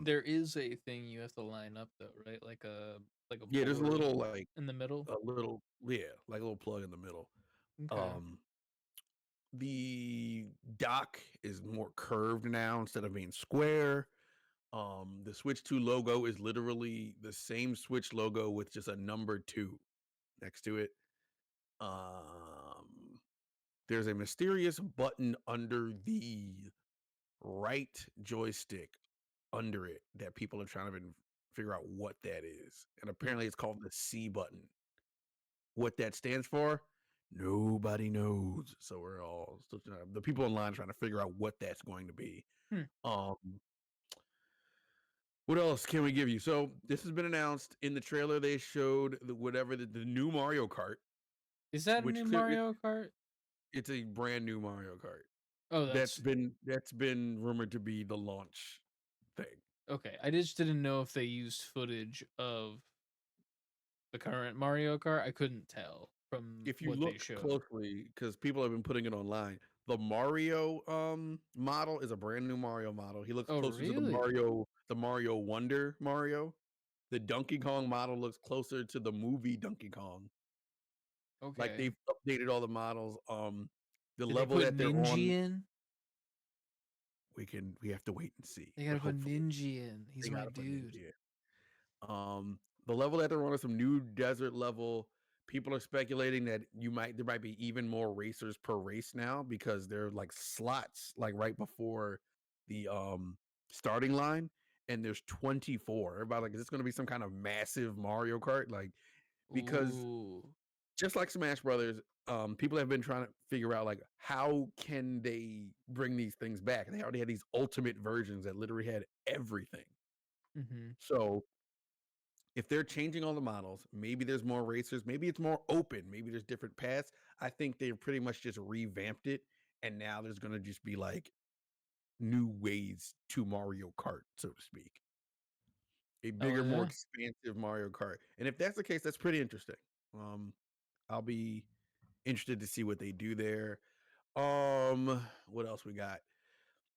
There is a thing you have to line up though, right? Like a Yeah, there's a board little like in the middle. like a little plug in the middle. Okay. The dock is more curved now instead of being square. The Switch 2 logo is literally the same Switch logo with just a number 2 next to it. There's a mysterious button under the right joystick under it that people are trying to figure out what that is. And apparently it's called the C button. What that stands for, nobody knows. So we're all still the people online trying to figure out what that's going to be. What else can we give you? So this has been announced in the trailer. They showed the new Mario Kart. Is that a new Mario Kart? It's a brand new Mario Kart. Oh, that's been rumored to be the launch thing. Okay. I just didn't know if they used footage of the current Mario Kart. I couldn't tell from If you what look they showed closely, because people have been putting it online, the Mario model is a brand new Mario model. He looks closer to the Mario Wonder Mario. The Donkey Kong model looks closer to the movie Donkey Kong. Okay. Like they've updated all the models. The Did level they put that they're Ninja on, in? we have to wait and see. They gotta but put hopefully Ninja in. He's they my gotta put dude. Ninja in. The level that they're on is some new desert level. People are speculating that there might be even more racers per race now because they're like slots like right before the starting line, and there's 24. Everybody like, is this going to be some kind of massive Mario Kart? Like, because just like Smash Brothers, people have been trying to figure out like how can they bring these things back. They already had these ultimate versions that literally had everything. So if they're changing all the models, maybe there's more racers, maybe it's more open, maybe there's different paths. I think they pretty much just revamped it, and now there's going to just be like new ways to Mario Kart, so to speak. A bigger, more expansive Mario Kart. And if that's the case, that's pretty interesting. I'll be interested to see what they do there. What else we got?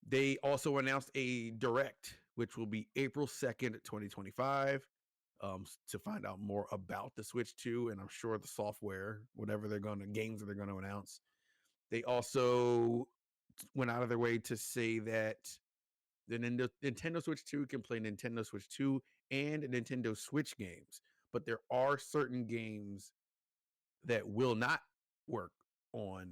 They also announced a direct which will be April 2nd, 2025. To find out more about the Switch 2, and I'm sure the software, whatever games that they're going to announce. They also went out of their way to say that the Nintendo Switch 2 can play Nintendo Switch 2 and Nintendo Switch games, but there are certain games that will not work on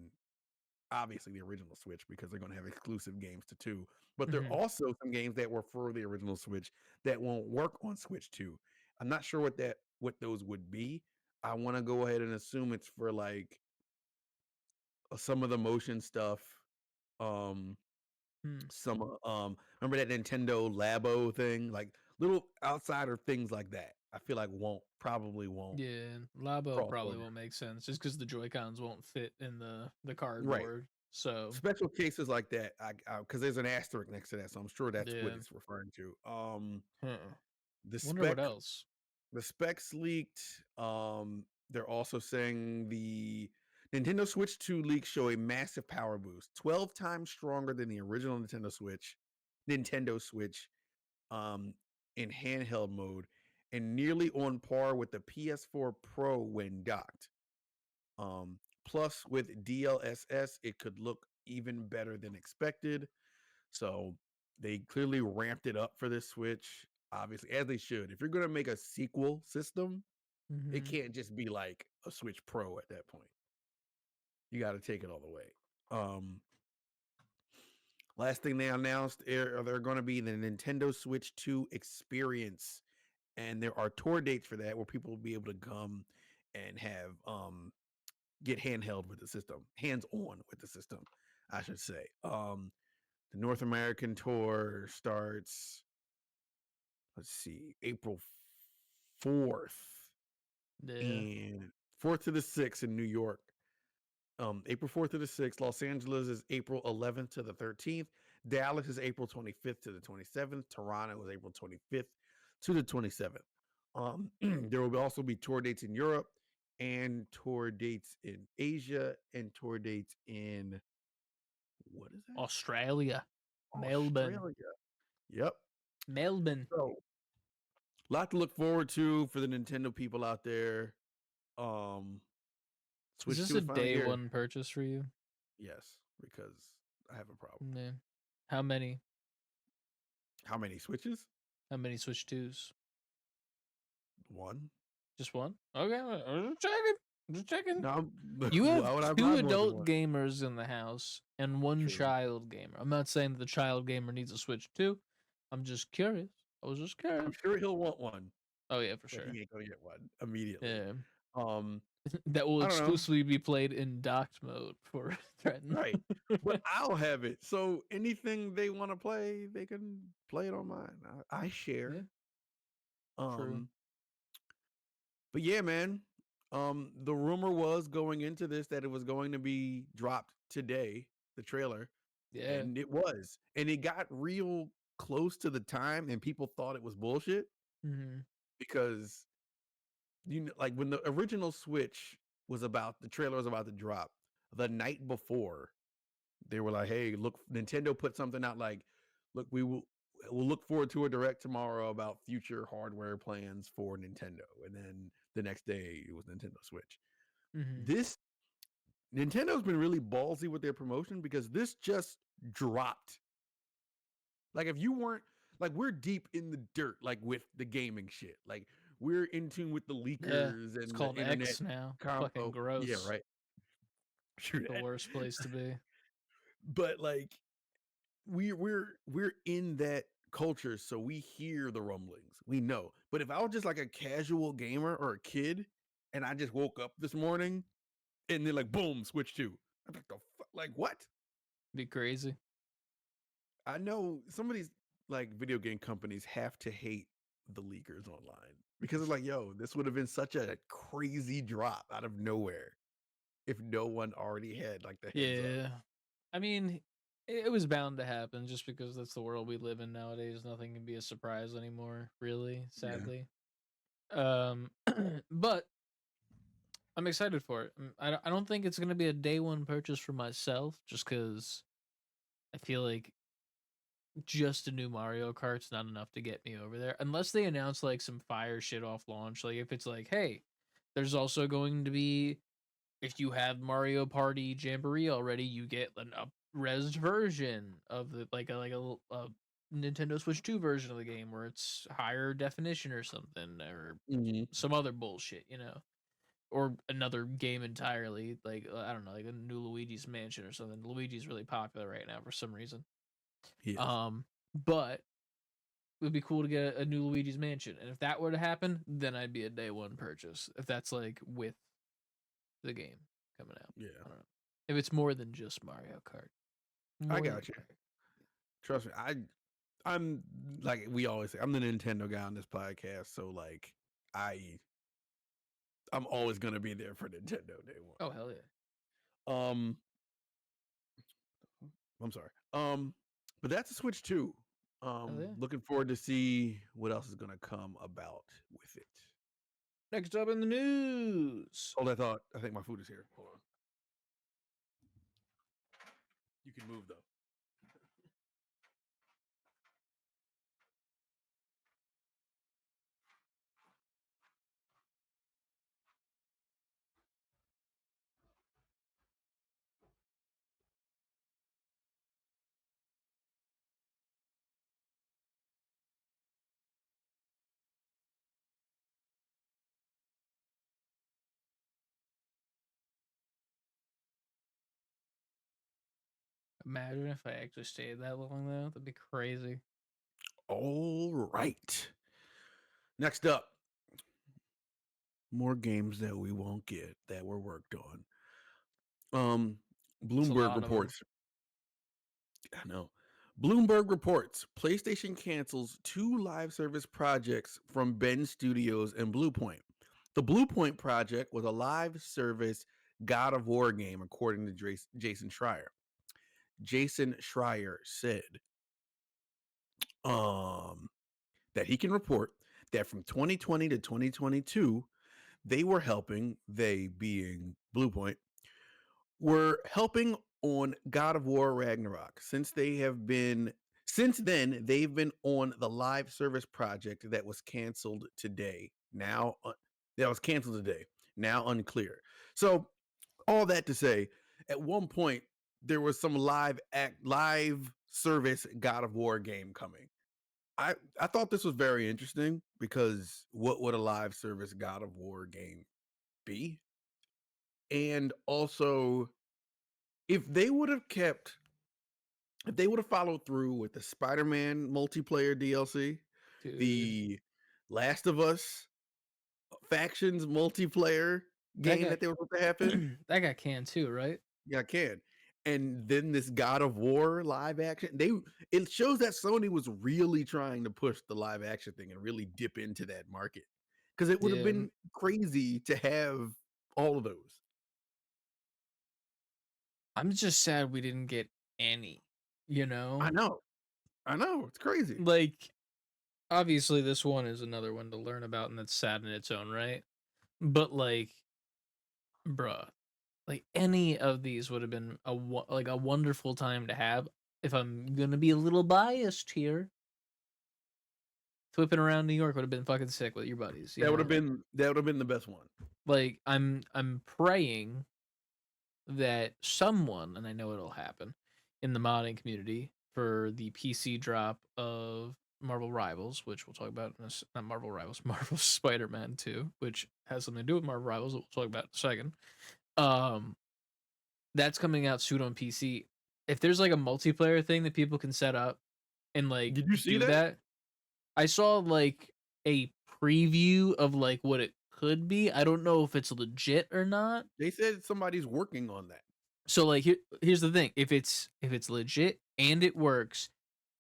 obviously the original Switch because they're going to have exclusive games to 2. But there are Mhm. also some games that were for the original Switch that won't work on Switch 2. I'm not sure what those would be. I want to go ahead and assume it's for like some of the motion stuff. Um, Hmm. some remember that Nintendo Labo thing, like little outsider things like that. I feel like probably won't Yeah, Labo cross probably over. won't make sense just because the Joy Cons won't fit in the Right. cardboard. So Special cases like that, I because there's an asterisk next to that, so I'm sure that's what yeah. it's referring to. Huh. The Wonder what spec else. the specs leaked. They're also saying the Nintendo Switch 2 leaks show a massive power boost, 12 times stronger than the original Nintendo Switch, um, in handheld mode, and nearly on par with the PS4 Pro when docked. Plus, with DLSS, it could look even better than expected. So they clearly ramped it up for this Switch, obviously, as they should. If you're going to make a sequel system, it Hmm. can't just be like a Switch Pro at that point. You got to take it all the way. Last thing they announced, they're going to be the Nintendo Switch 2 experience. And there are tour dates for that where people will be able to come and have get handheld with the system, hands on with the system, I should say. The North American tour starts, let's see, April 4th Yeah. and 4th to the 6th in New York. April 4th to the 6th. Los Angeles is April 11th to the 13th. Dallas is April 25th to the 27th. Toronto is April 25th to the 27th. There will also be tour dates in Europe and tour dates in Asia and tour dates in what is that? Australia, Melbourne, Australia. Yep. Melbourne. So, a lot to look forward to for the Nintendo people out there. Um, Is Switch this 2 a is finally day here. one purchase for you? Yes, because I have a problem. Yeah. How many? How many Switches? How many Switch 2s? One. Just one? Okay, I'm just checking. Just checking. No, You have why would I buy two more than adult one? gamers in the house and one True. child gamer. I'm not saying that the child gamer needs a Switch 2. I'm just curious. I was just I'm curious. sure he'll want one, Oh yeah, for but sure. he ain't gonna get one immediately. Yeah. Um, That will I don't know. exclusively be played in docked mode for Threaten. Right. But I'll have it. So anything they want to play, they can play it on mine. I Yeah, share. true. Um, but yeah, man. The rumor was going into this that it was going to be dropped today, the trailer, Yeah. and it was. And it got real close to the time and people thought it was bullshit Hmm. because like when the original Switch the trailer was about to drop, the night before, they were like, "Hey, look, Nintendo put something out like, look, we'll look forward to a direct tomorrow about future hardware plans for Nintendo." And then the next day it was Nintendo Switch. Hmm. This Nintendo's been really ballsy with their promotion because this just dropped. Like if you weren't like we're deep in the dirt like with the gaming shit. Like we're in tune with the Yeah. leakers It's and the called internet X now. Fucking combo. Yeah, gross. right. True The that. worst place to be. But like we're in that culture, so we hear the rumblings. We know. But if I was just like a casual gamer or a kid and I just woke up this morning and then like boom, Switch 2. I'm like the fuck like what? Be crazy. I know some of these like video game companies have to hate the leakers online because it's like, yo, this would have been such a crazy drop out of nowhere if no one already had like the heads up. Yeah. I mean, it was bound to happen just because that's the world we live in nowadays. Nothing can be a surprise anymore, really, Yeah. sadly. Um, but I'm excited for it. I don't think it's going to be a day one purchase for myself just because I feel like just a new Mario Kart's not enough to get me over there unless they announce like some fire shit off launch. Like if it's like, hey, there's also going to be, if you have Mario Party Jamboree already, you get an up-resed version of the a Nintendo Switch 2 version of the game where it's higher definition or something, or Mhm. some other bullshit, or another game entirely. Like I don't know, like a new Luigi's Mansion or something. Luigi's really popular right now for some reason. Yes. But it would be cool to get a new Luigi's Mansion, and if that were to happen, then I'd be a day one purchase. If that's like with the game coming out, Yeah. I don't know. If it's more than just Mario Kart, I More than got you. Mario- Trust me. I'm like we always say, I'm the Nintendo guy on this podcast, so like I'm always gonna be there for Nintendo day one. Oh hell yeah! I'm sorry. But that's a Switch 2. Yeah. Looking forward to see what else is gonna come about with it. Next up in the news, Hold that thought. I think my food is here. Hold on. You can move though. imagine if I actually stayed that long though. That'd be crazy. All right. Next up, more games that we won't get that were worked on. It's a Bloomberg lot of 'em. reports. I know. Bloomberg reports PlayStation cancels 2 live service projects from Ben Studios and Bluepoint. The Bluepoint project was a live service God of War game, according to Jason Schreier. Jason Schreier said that he can report that from 2020 to 2022, they were helping, they being Bluepoint, were helping on God of War Ragnarok. Since then, they've been on the live service project that was canceled today. Now, Now unclear. So, all that to say, at one point there was some live service God of War game coming. I thought this was very interesting because what would a live service God of War game be? And also, if they would have followed through with the Spider-Man multiplayer DLC, Dude, the Last of Us factions multiplayer that game that they were supposed to happen, that got canned too, right? yeah, I can. And then this God of War live action, it shows that Sony was really trying to push the live action thing and really dip into that market. Because it would have Yeah. been crazy to have all of those. I'm just sad we didn't get any. I know. It's crazy. Like, obviously, this one is another one to learn about, and that's sad in its own right. But like, bruh, like any of these would have been a wonderful time to have. If I'm gonna be a little biased here, flipping around New York would have been fucking sick with your buddies. That would have been the best one. Like, I'm praying that someone, and I know it'll happen, in the modding community for the PC drop of Marvel Rivals, which we'll talk about in not Marvel Rivals, Marvel Spider-Man 2, which has something to do with Marvel Rivals that we'll talk about in a second. That's coming out soon on PC. If there's like a multiplayer thing that people can set up and like Did you see do that? I saw like a preview of like what it could be. I don't know if it's legit or not. They said somebody's working on that. So like here's the thing. If it's legit and it works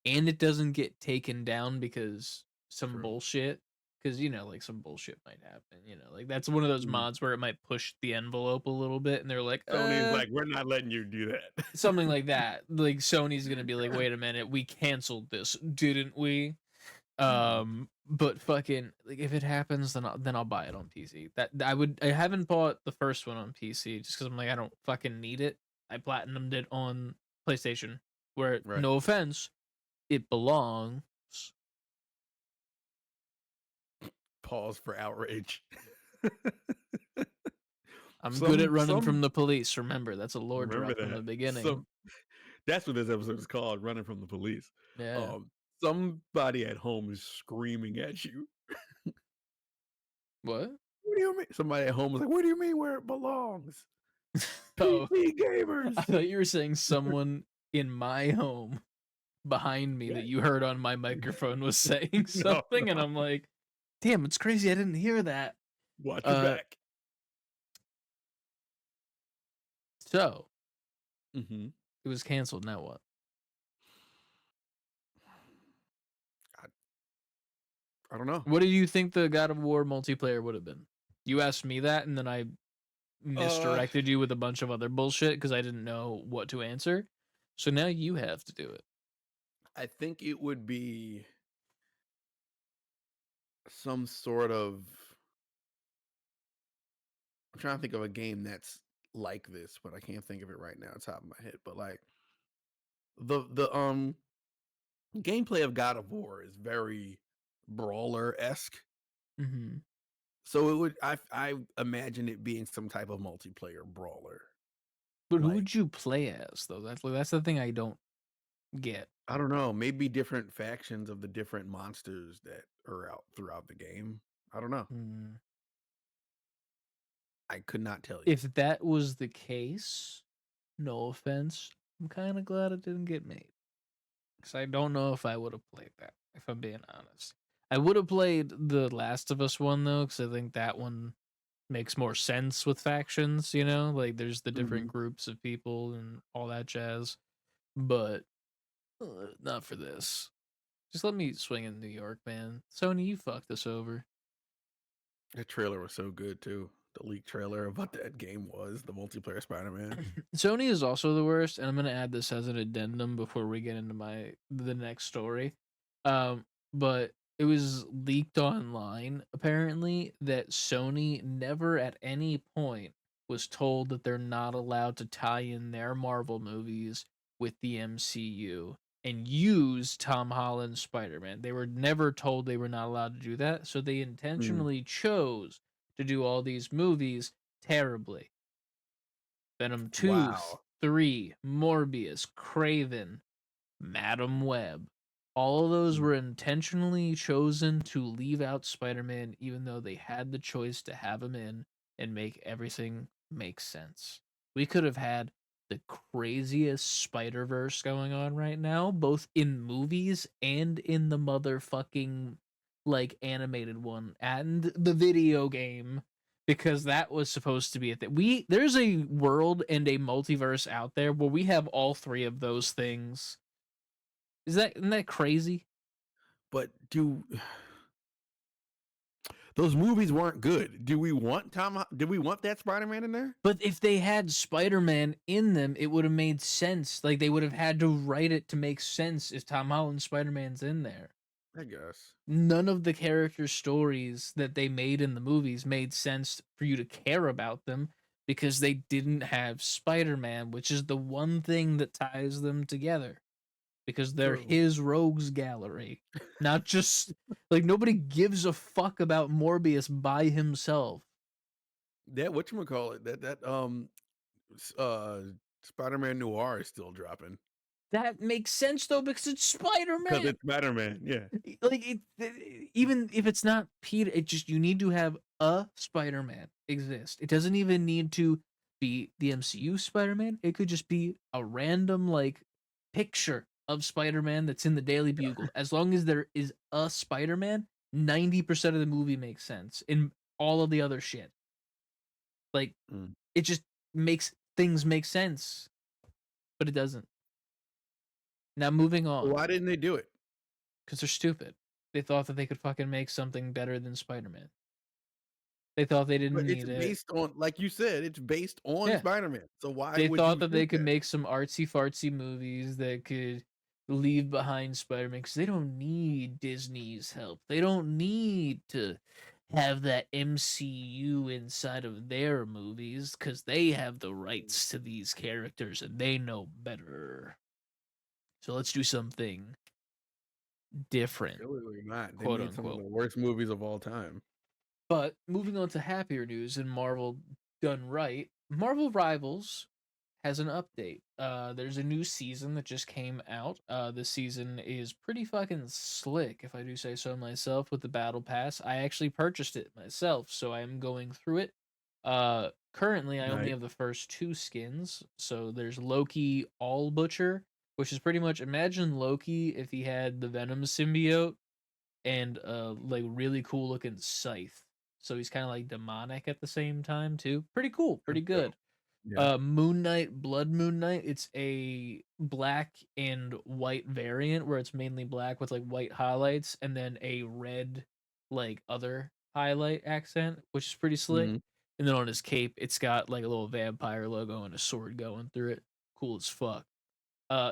and it doesn't get taken down because some True. bullshit, because like some bullshit might happen, like that's one of those mods where it might push the envelope a little bit and they're like, Sony's like, we're not letting you do that. something like that. Like Sony's gonna be like, wait a minute, we canceled this, didn't we? But fucking like if it happens, then I'll buy it on PC. I haven't bought the first one on PC just because I'm like, I don't fucking need it. I platinumed it on PlayStation, where Right. no offense, it belongs. Pause for outrage. I'm good at running Some from the police. Remember, that's a lore remember drop from the that. beginning. That's what this episode is called, running from the police. Yeah. Somebody at home is screaming at you. What? What do you mean? Somebody at home was like, "What do you mean where it belongs?" Oh, PC gamers. I thought you were saying someone in my home behind me that you heard on my microphone was saying something, and I'm like, damn, it's crazy. I didn't hear that. Watch your back. So, Mm-hmm. it was canceled. Now what? I don't know. What do you think the God of War multiplayer would have been? You asked me that, and then I misdirected you with a bunch of other bullshit because I didn't know what to answer. So now you have to do it. I think it would be some sort of. I'm trying to think of a game that's like this, but I can't think of it right now, top of my head. But like the gameplay of God of War is very brawler-esque. Mm-hmm. So it would I imagine it being some type of multiplayer brawler. But who Like- would you play as though? That's the thing I don't get. I don't know, maybe different factions of the different monsters that are out throughout the game. I don't know. Mm. I could not tell you. If that was the case, no offense, I'm kind of glad it didn't get made. Because I don't know if I would have played that, if I'm being honest. I would have played the Last of Us one, though, because I think that one makes more sense with factions, you know? Like, there's the different groups of people and all that jazz. But not for this. Just let me swing in New York, man. Sony, you fucked us over. That trailer was so good too. The leaked trailer of what that game was, the multiplayer Spider-Man. Sony is also the worst, and I'm gonna add this as an addendum before we get into the next story. But it was leaked online apparently that Sony never at any point was told that they're not allowed to tie in their Marvel movies with the MCU and use Tom Holland's Spider-Man. They were never told they were not allowed to do that, so they intentionally chose to do all these movies terribly. Venom 2, Wow. 3, Morbius, Craven, Madam Web. All of those were intentionally chosen to leave out Spider-Man, even though they had the choice to have him in and make everything make sense. We could have had the craziest Spider-Verse going on right now, both in movies and in the motherfucking like animated one and the video game, because that was supposed to be a thing. There's a world and a multiverse out there where we have all three of those things. Isn't that crazy? But those movies weren't good. Do we want that Spider-Man in there? But if they had Spider-Man in them, it would have made sense. Like, they would have had to write it to make sense if Tom Holland's Spider-Man's in there. I guess. None of the character stories that they made in the movies made sense for you to care about them because they didn't have Spider-Man, which is the one thing that ties them together. Because they're True. his rogues gallery. Not just like nobody gives a fuck about Morbius by himself. That whatchamacallit, Spider-Man Noir is still dropping. That makes sense though, because it's Spider-Man. Because it's Spider-Man, yeah. Like even if it's not Peter, you need to have a Spider-Man exist. It doesn't even need to be the MCU Spider-Man. It could just be a random like picture of Spider-Man that's in the Daily Bugle. As long as there is a Spider-Man, 90% of the movie makes sense. In all of the other shit, like it just makes things make sense, but it doesn't. Now moving on. Why didn't they do it? Because they're stupid. They thought that they could fucking make something better than Spider-Man. They thought they didn't But need it's it. based on, like you said, it's based on Yeah. Spider-Man. So why They would thought you that they think could make some artsy fartsy movies that could leave behind Spider-Man because they don't need Disney's help. They don't need to have that MCU inside of their movies because they have the rights to these characters and they know better. So let's do something different, Clearly not. They quote made some of unquote. the worst movies of all time. But moving on to happier news in Marvel done right, Marvel Rivals has an update. There's a new season that just came out. This season is pretty fucking slick, if I do say so myself, with the battle pass. I actually purchased it myself, so I am going through it. Currently I only Nice. have the first 2 skins. So there's Loki All Butcher, which is pretty much, imagine Loki if he had the Venom symbiote and like really cool looking scythe. So he's kind of like demonic at the same time too. Pretty cool, pretty That's dope. good. Yeah. Moon Knight, Blood Moon Knight. It's a black and white variant where it's mainly black with like white highlights and then a red like other highlight accent, which is pretty slick. Mhm. And then on his cape, it's got like a little vampire logo and a sword going through it. Cool as fuck.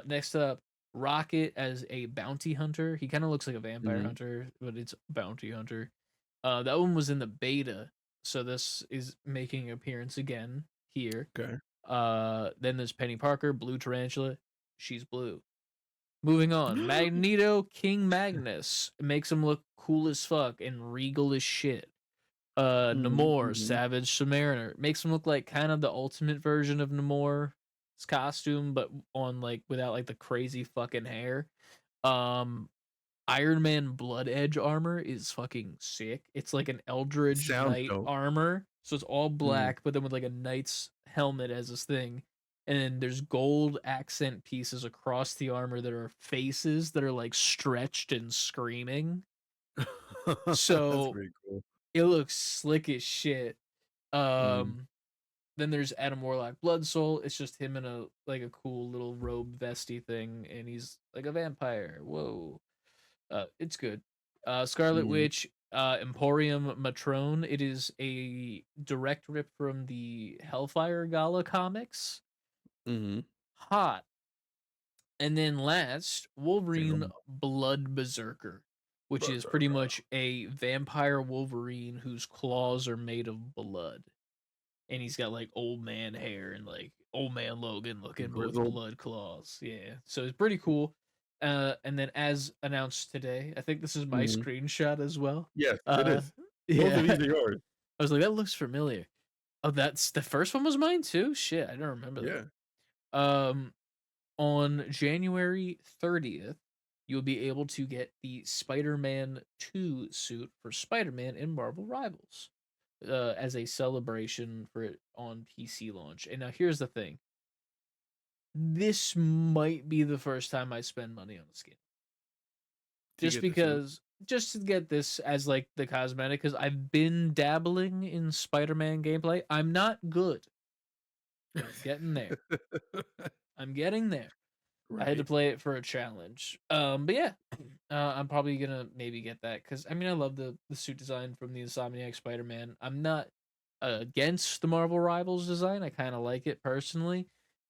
Next up, Rocket as a bounty hunter. He kind of looks like a vampire Mhm. hunter, but it's bounty hunter. That one was in the beta, so this is making an appearance again here. Okay. Then there's Penny Parker, Blue Tarantula. She's blue. Moving on, Magneto, King Magnus makes him look cool as fuck and regal as shit. Mhm, Namor, mhm. Savage Submariner, makes him look like kind of the ultimate version of Namor's costume, but on like without like the crazy fucking hair. Um, Iron Man Blood Edge armor is fucking sick. It's like an Eldridge Sounds Knight dope. armor, so it's all Mhm. black, but then with like a knight's helmet as this thing. And then there's gold accent pieces across the armor that are faces that are like stretched and screaming. That's So pretty cool. it looks slick as shit. Mhm. Um, then there's Adam Warlock Blood Soul. It's just him in a like a cool little robe vesty thing, and he's like a vampire. Whoa. It's good. Scarlet Mhm. Witch, Emporium Matrone. It is a direct rip from the Hellfire Gala comics. Mhm. Hot. And then last, Say no Wolverine more. Blood Berserker, which is pretty Berserker. much a vampire Wolverine whose claws are made of blood. And he's got like old man hair and like old man Logan looking, but with Grizzled. blood claws. Yeah, so it's pretty cool. And then as announced today, I think this is my Mhm. screenshot as well. Yes, it Uh, is. Both of yeah, these are yours. I was like, that looks familiar. Oh, that's the first one was mine too. Shit, I don't remember Yeah. that. On January 30th, you'll be able to get the Spider-Man 2 suit for Spider-Man in Marvel Rivals as a celebration for it on PC launch. And now here's the thing. This might be the first time I spend money on a skin. To Just get the suit. because just to get this as like the cosmetic cuz I've been dabbling in Spider-Man gameplay. I'm not good, but I'm getting there. I'm getting there. I had to Right. play it for a challenge. But yeah, I'm probably gonna maybe get that because I mean I love the suit design from the Insomniac Spider-Man. I'm not against the Marvel Rivals design. I kind of like it personally,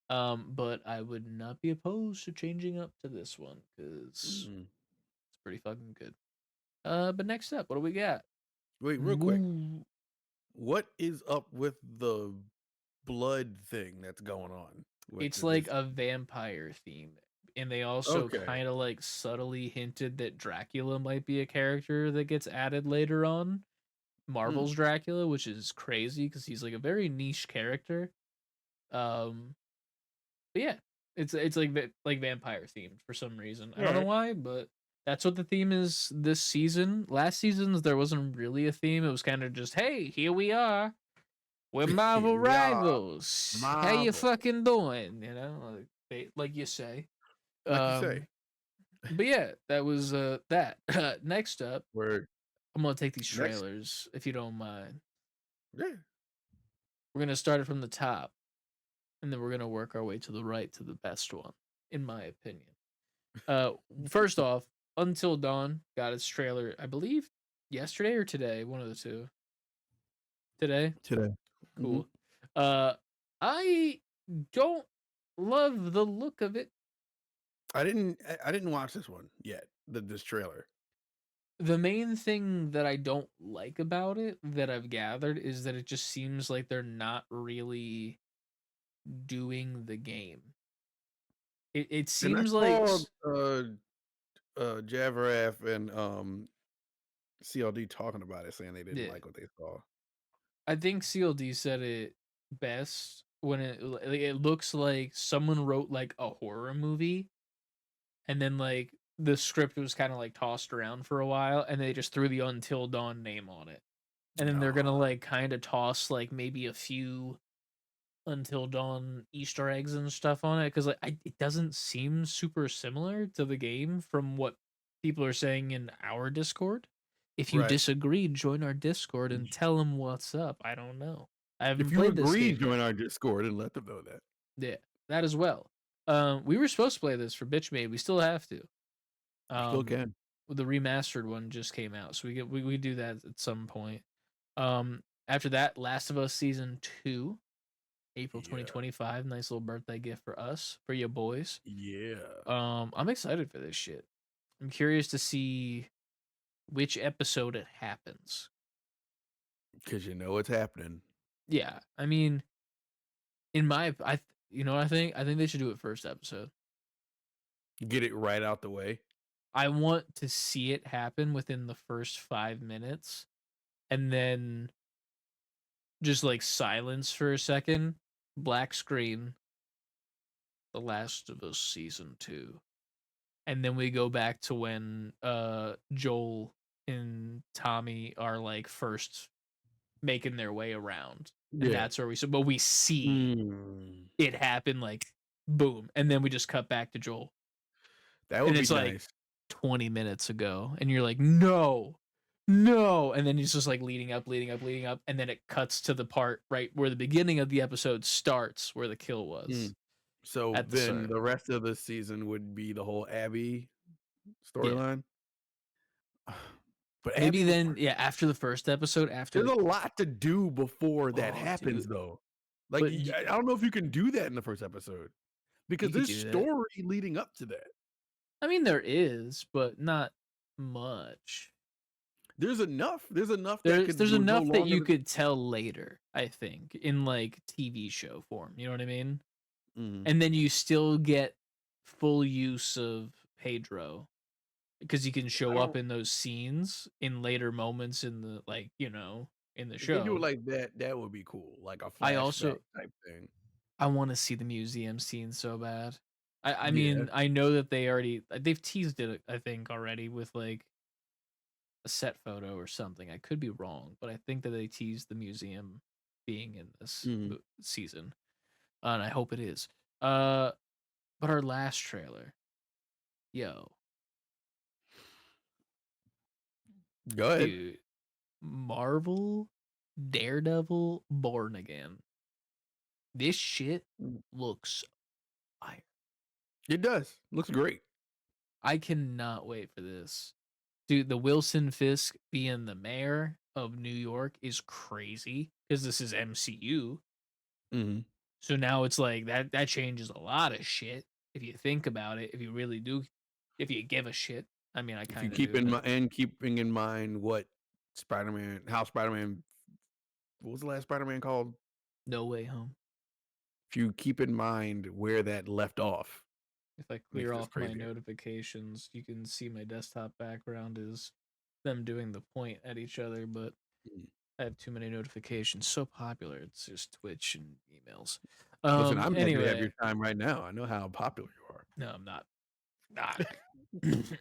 but I would not be opposed to changing up to this one because Mhm. it's pretty fucking good. But next up, what do we got? Wait, real quick. Moo- What is up with the blood thing that's going on with It's like this? a vampire theme. And they also Okay. kind of like subtly hinted that Dracula might be a character that gets added later on. Mm. Marvel's Dracula, which is crazy because he's like a very niche character. Um, but yeah, it's like like vampire themed for some reason. I All don't know right. why, but that's what the theme is this season. Last season's there wasn't really a theme. It was kind of just, hey, here we are. We're Here Marvel we are, rivals. How you Marvel, fucking doing? You know, like you say. like you say. Um, but yeah, that was that. Next up, Word. I'm gonna take these Next. trailers if you don't mind. Yeah. We're gonna start it from the top, and then we're gonna work our way to the right to the best one, in my opinion. Uh, First off, Until Dawn got its trailer, I believe, yesterday or today, one of the two. Today, Today. Hmm. cool. Uh, I don't love the look of it. I didn't watch this one yet. This trailer. The main thing that I don't like about it that I've gathered is that it just seems like they're not really doing the game. It And that's seems like called Javaraf and CLD talking about it, saying they didn't Yeah. like what they saw. I think CLD said it best when it looks like someone wrote like a horror movie, and then like the script was kind of like tossed around for a while, and they just threw the Until Dawn name on it, and then they're gonna Oh, like kind of toss like maybe a few Until Dawn Easter eggs and stuff on it, because like it doesn't seem super similar to the game from what people are saying in our Discord. If you right. disagree, join our Discord and tell them what's up. I don't know. I If haven't you played this agree, game yet. join our Discord and let them know that. Yeah, that as well. We were supposed to play this for Bitchmade. We still have to. Still can. The remastered one just came out, so we do that at some point. After that, Last of Us season 2, April Yeah. 2025. Nice little birthday gift for us, for your boys. Yeah. I'm excited for this shit. I'm curious to see which episode it happens. Because you know what's happening. Yeah, I mean, in my, you know, what I think they should do it first episode. Get it right out the way. I want to see it happen within the first 5 minutes, and then just like silence for a second, black screen, The Last of Us season 2. And then we go back to when Joel and Tommy are like first making their way around. And Yeah. that's where but we see it happen, like boom, and then we just cut back to Joel. That And would be it's like nice. 20 minutes ago, and you're like, no, and then it's just like leading up, and then it cuts to the part right where the beginning of the episode starts, where the kill was. So At the then start. the rest of the season would be the whole Abby Yeah. storyline. But Maybe Abby, then, yeah, after the first episode, there's a lot to do before that Oh, happens, dude. though. Like, But I don't know if you can do that in the first episode because You could there's do that. story leading up to that. I mean, there is, but not much. There's enough. There's enough. There's enough that you than- could tell later, I think, in like TV show form. You know what I mean? Mhm. And then you still get full use of Pedro because you can show up in those scenes in later moments in the, like, you know, in the If show. they do it like that, that would be cool. Like a I flashback also type thing. I want to see the museum scene so bad. I Yeah. mean, I know that they've teased it, I think, already with like a set photo or something. I could be wrong, but I think that they teased the museum being in this Mhm. season, and I hope it is. But our last trailer, yo, Go ahead. dude, Marvel Daredevil Born Again. This shit looks fire. It does. Looks great. I cannot wait for this. Dude, the Wilson Fisk being the mayor of New York is crazy because this is MCU. Mm-hmm. So now it's like that changes a lot of shit if you think about it. If you really do, if you give a shit. I mean, I If you kind of keep do. in mind and keeping in mind what how Spider-Man, what was the last Spider-Man called? No Way Home. If you keep in mind where that left off, If I makes clear this off my crazier. notifications, you can see my desktop background is them doing the point at each other, but Mm. I have too many notifications. So popular. It's just Twitch and emails. Listen, I'm happy to have Anyway, your time right now. I know how popular you are. no, I'm not.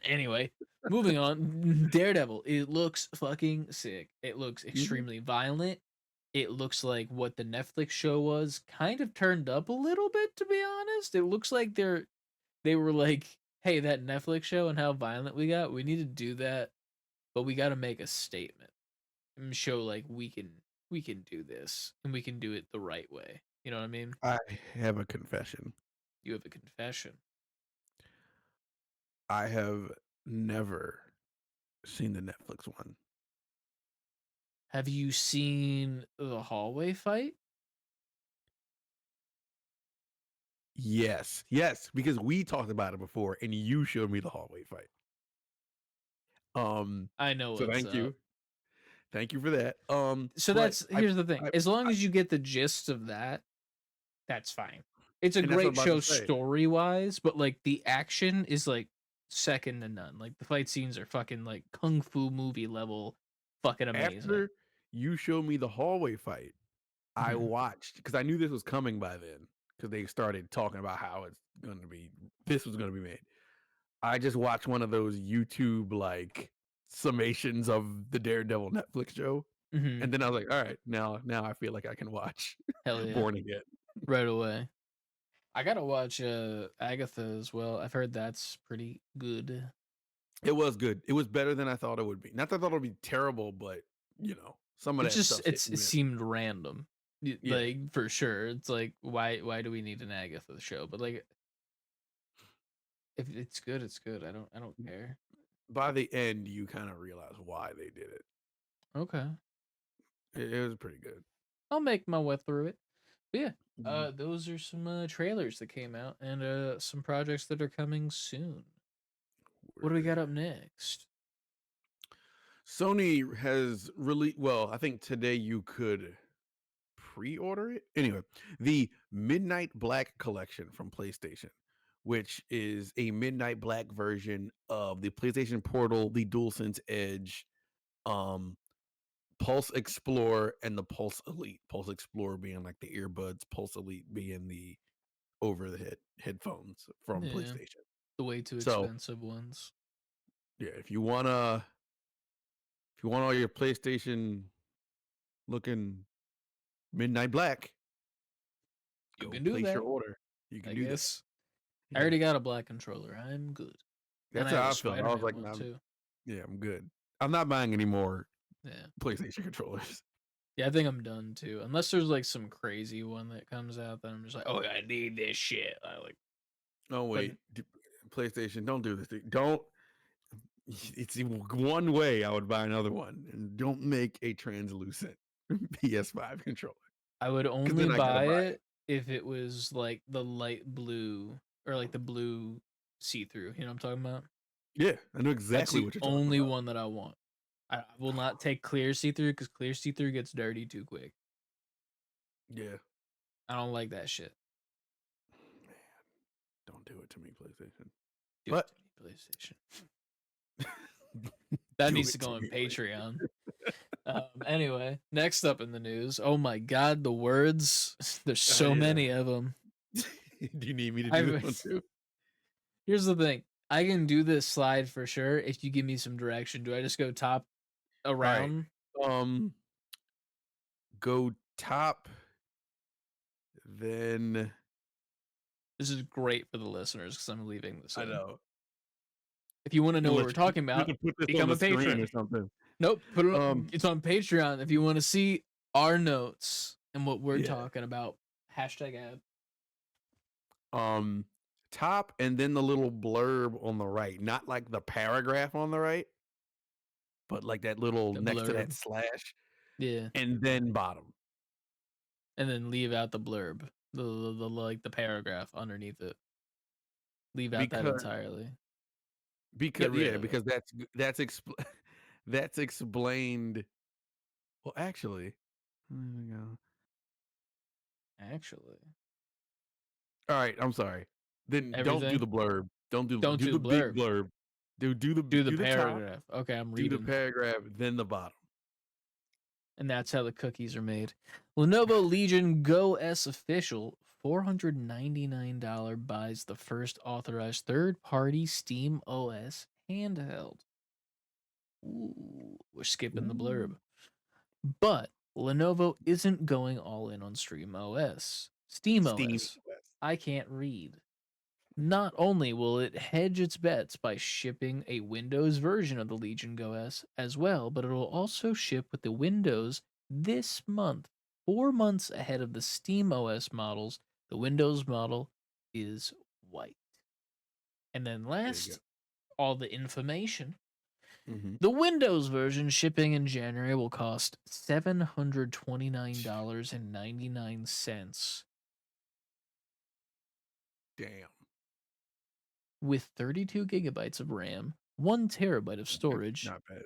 Anyway, moving on. Daredevil. It looks fucking sick. It looks extremely violent. It looks like what the Netflix show was, kind of turned up a little bit, to be honest. It looks like they were like, hey, that Netflix show and how violent we got, we need to do that, but we got to make a statement and show like we can do this and we can do it the right way. You know what I mean? I have a confession. You have a confession. I have never seen the Netflix one. Have you seen the hallway fight? Yes, because we talked about it before, and you showed me the hallway fight. I know. So thank you for that. So here's the thing. As long as you get the gist of that, that's fine. It's a And that's what I'm great about show to say. story wise, but like the action is like second to none. Like the fight scenes are fucking like kung fu movie level, fucking amazing. After you showed me the hallway fight, I Mhm. watched because I knew this was coming by then because they started talking about how this was going to be made. I just watched one of those YouTube like summations of the Daredevil Netflix show, Mhm. and then I was like, all right, now I feel like I can watch Hell yeah, Born Again. right away. I gotta watch Agatha as well. I've heard that's pretty good. It was good. It was better than I thought it would be. Not that I thought it would be terrible, but some of It's that just stuff's hit and it miss. seemed random, Yeah. like for sure. It's like why do we need an Agatha show? But like if it's good, it's good. I don't care. By the end, you kind of realize why they did it. Okay, It was pretty good. I'll make my way through it. But yeah, Mhm. those are some trailers that came out and some projects that are coming soon. What do we got up next? Sony has really well. I think today you could pre-order it. Anyway, the Midnight Black collection from PlayStation, which is a Midnight Black version of the PlayStation Portal, the DualSense Edge, um, Pulse Explorer, and the Pulse Elite. Pulse Explorer being like the earbuds, Pulse Elite being the over the head headphones from Yeah, PlayStation. the way too So expensive ones. yeah, if you want all your PlayStation looking Midnight Black, You go can do place your that, order. You I can do that. guess. I Yeah. already got a black controller. I'm good. And That's I have how a I felt. I was Spider-Man like, one nah, too. yeah, I'm good. I'm not buying any more Yeah. PlayStation controllers. Yeah, I think I'm done too. Unless there's like some crazy one that comes out, then I'm just like, oh, I need this shit. I like, Oh but wait, PlayStation, don't do this. Don't. It's one way I would buy another one, and don't make a translucent PS5 controller I would because only then I gotta buy buy it. it if it was like the light blue or like the blue see-through. You know what I'm talking about? Yeah, I know That's exactly the what you're talking only about. one that I want. I will not take clear see-through because clear see-through gets dirty too quick. Yeah, I don't like that shit. man, don't do it to me, PlayStation. Do it But to me, PlayStation. That do needs to it to go on me, Patreon. PlayStation. Anyway, next up in the news. Oh my god, the words. There's so Yeah. many of them. Do you need me to do this one too? Here's the thing. I can do this slide for sure if you give me some direction. Do I just go top All right. around? Go top, then This is great for the listeners because I'm leaving this I in. know. If you want to know what Unless we're talking we about, can put this on become the a screen patron. or something. Nope, put it. Um, It's on Patreon if you want to see our notes and what we're Yeah. talking about. Hashtag ad. Top and then the little blurb on the right, not like the paragraph on the right, but like that little The next to that blurb. slash, Yeah, and then bottom. and then leave out the blurb, the like the paragraph underneath it. Leave out that Because entirely. because Get rid yeah, of it. because that's explained. Well, actually, there we go. Actually, All right, I'm sorry. Then don't do everything. the blurb. Don't do Don't do do the the big blurb. blurb. Do Do the the top, paragraph. Okay, I'm do the reading. paragraph, then the bottom. And that's how the cookies are made. Lenovo Legion Go S official $499 buys the first authorized third-party Steam OS handheld. Ooh, we're skipping the blurb. But Lenovo isn't going all in on Stream OS. Steam Steam OS. OS. I can't read. Not only will it hedge its bets by shipping a Windows version of the Legion Go S as well, but it will also ship with the Windows this month, 4 months ahead of the Steam OS models. The Windows model is white. And then There you last, all the information. go. The Windows version shipping in January will cost $729.99 Damn. with 32 gigabytes of RAM, 1 terabyte of storage. Not bad.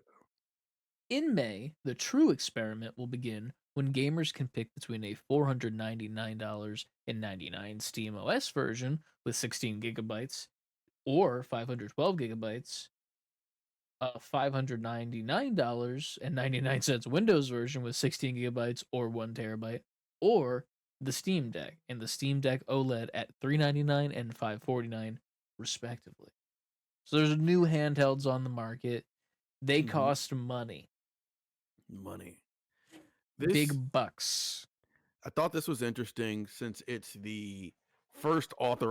In May, the true experiment will begin when gamers can pick between a $499.99 Steam OS version with 16 gigabytes or 512 gigabytes, $599.99 Windows version with 16 gigabytes or 1 terabyte, or the Steam Deck and the Steam Deck OLED at $399 and $549 respectively. So there's new handhelds on the market. They Mhm. cost money, Money. This big bucks. I thought this was interesting since it's the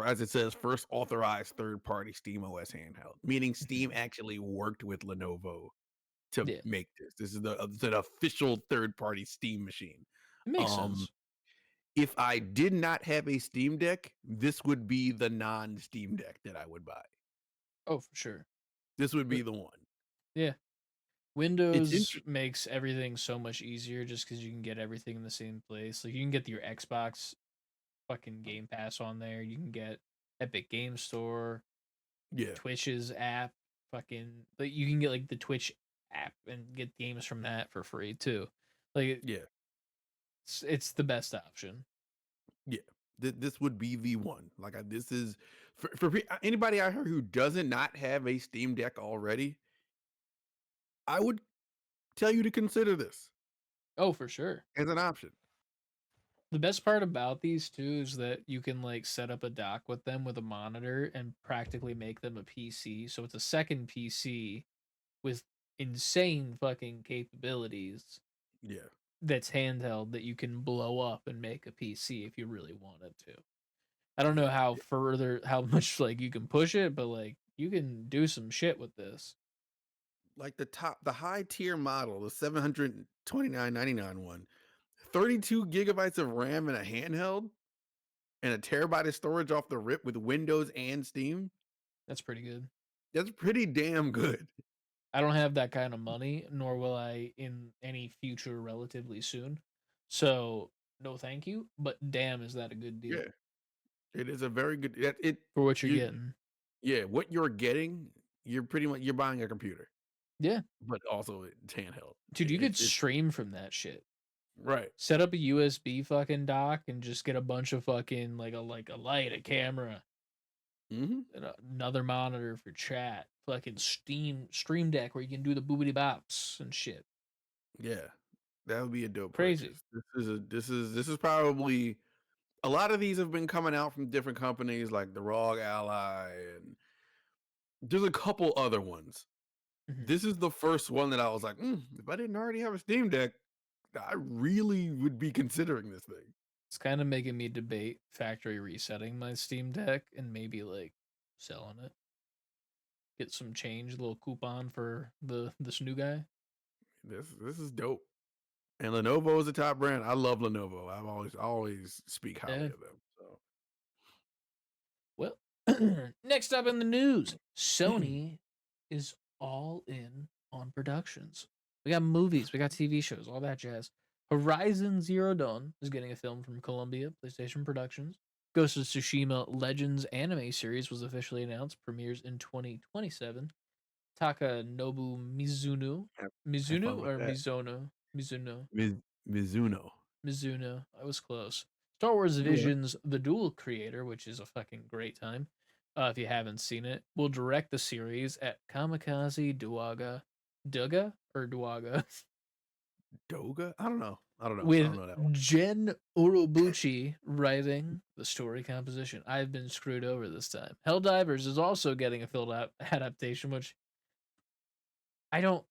as it says, first authorized third-party Steam OS handheld, meaning Steam actually worked with Lenovo to Yeah, make this. This is it's an official third-party Steam machine. it makes Um, sense. if I did not have a Steam Deck, this would be the non-Steam Deck that I would buy. Oh, for sure. This would be But the one. yeah, It's Windows interesting. makes everything so much easier just because you can get everything in the same place. Like you can get your Xbox fucking Game Pass on there. You can get Epic Game Store, Yeah, Twitch's app, fucking like you can get like the Twitch app and get games from that for free too. Like yeah, it's the best option. yeah. This would be the one. This is anybody out here who doesn't not have a Steam Deck already. I would tell you to consider this Oh, for sure. as an option. The best part about these too is that you can like set up a dock with them with a monitor and practically make them a PC. So it's a second PC with insane fucking capabilities Yeah, that's handheld that you can blow up and make a PC if you really wanted to. I don't know yeah, how yeah. how much like you can push it, but like you can do some shit with this. Like the high tier model, the 729.99 one, 32 gigabytes of RAM in a handheld and a terabyte of storage off the rip with Windows and Steam. That's pretty good. That's pretty damn good. I don't have that kind of money, nor will I in any future relatively soon. So no thank you. But damn, is that a good deal Yeah, it is a very good. for what you're You getting? yeah, what you're getting, you're buying a computer, Yeah, but also it's handheld. dude, you could It's stream from that shit. right. Set up a USB fucking dock and just get a bunch of fucking like a light, a camera, Hmm. and another monitor for chat. Fucking Stream Deck where you can do the boobity bops and shit. Yeah, that would be a dope Crazy. purchase. This is probably a lot of these have been coming out from different companies like the ROG Ally, and there's a couple other ones. Mhm. This is the first one that I was like, if I didn't already have a Steam Deck, I really would be considering this thing. It's kind of making me debate factory resetting my Steam Deck and maybe like selling it. Get some change, a little coupon for this new guy. This is dope. And Lenovo is a top brand. I love Lenovo. I always speak highly Yeah. of them. So Well, next up in the news, Sony is all in on productions. We got movies, we got TV shows, all that jazz. Horizon Zero Dawn is getting a film from Columbia PlayStation Productions. Ghost of Tsushima Legends anime series was officially announced, premieres in 2027. Takanobu Mizuno, have fun with Or that. Mizuno, Mizuno. Mizuno. I was close. Star Wars Yeah. Visions, the Duel creator, which is a fucking great time. If you haven't seen it, will direct the series at Kamikaze Duga or Duaga, Doga? I don't know. I don't know. I don't with know that one. Jen Urobuchi writing the story composition. I've been screwed over this time. Helldivers is also getting a film adaptation, which I don't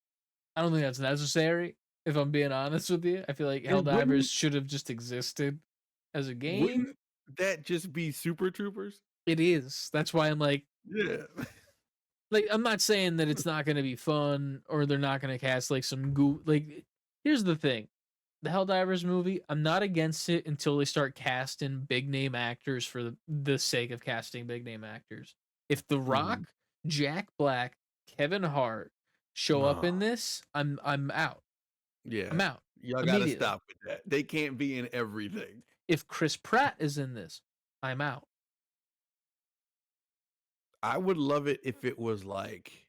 I don't think that's necessary. If I'm being honest with you, I feel like And Helldivers should have just existed as a game. wouldn't that just be Super Troopers? It is. That's why I'm Yeah. like I'm not saying that it's not going to be fun or they're not going to cast like some goo. Like here's the thing, the Helldivers movie, I'm not against it until they start casting big name actors for the sake of casting big name actors. If The Rock, Mhm. Jack Black, Kevin Hart show up in Nah. this, I'm out. Yeah. I'm out Y'all gotta immediately. stop with that. They can't be in everything. If Chris Pratt is in this, I'm out. I would love it if it was like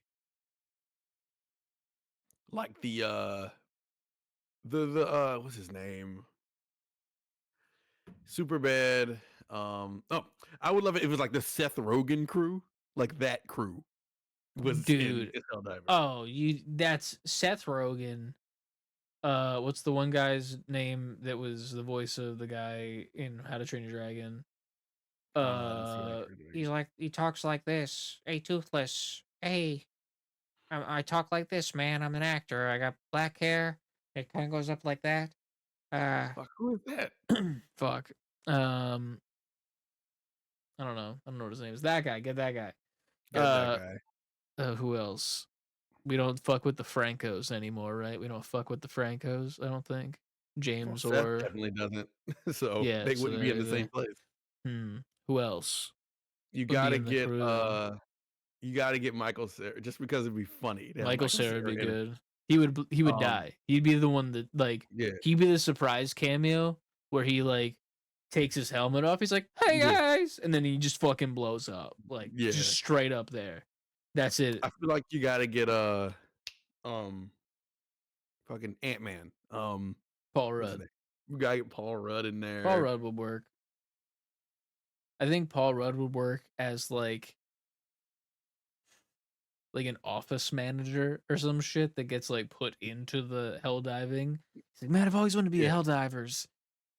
the what's his name? Super bad. Oh, I would love it if it was like the Seth Rogen crew. Like that crew was in Dude. Helldiver. That's Seth Rogen. What's the one guy's name that was the voice of the guy in How to Train Your Dragon? He talks like this. Hey, Toothless. Hey, I talk like this, man. I'm an actor. I got black hair. It kind of goes up like that. Fuck, who is that? Fuck. I don't know. I don't know what his name is. That guy. Get that guy. Got that guy. Who else? We don't fuck with the Francos anymore, right? We don't fuck with the Francos. I don't think James Well, Seth or definitely doesn't. So yeah. they So wouldn't be in the same place. Who else? You would be gotta in the get crew then? you gotta get Michael Cera just because it'd be funny to have Michael Cera would be in it. good. He would die. He'd be the one that like Yeah. he'd be the surprise cameo where he like takes his helmet off. He's like, "Hey Yeah. guys," and then he just fucking blows up, like Yeah. just straight up there. That's it. I feel like you gotta get fucking Ant-Man. Paul What's his Rudd. name? We gotta get Paul Rudd in there. Paul Rudd would work. I think Paul Rudd would work as like an office manager or some shit that gets like put into the hell diving. He's like, "Man, I've always wanted to be a Yeah. hell divers,"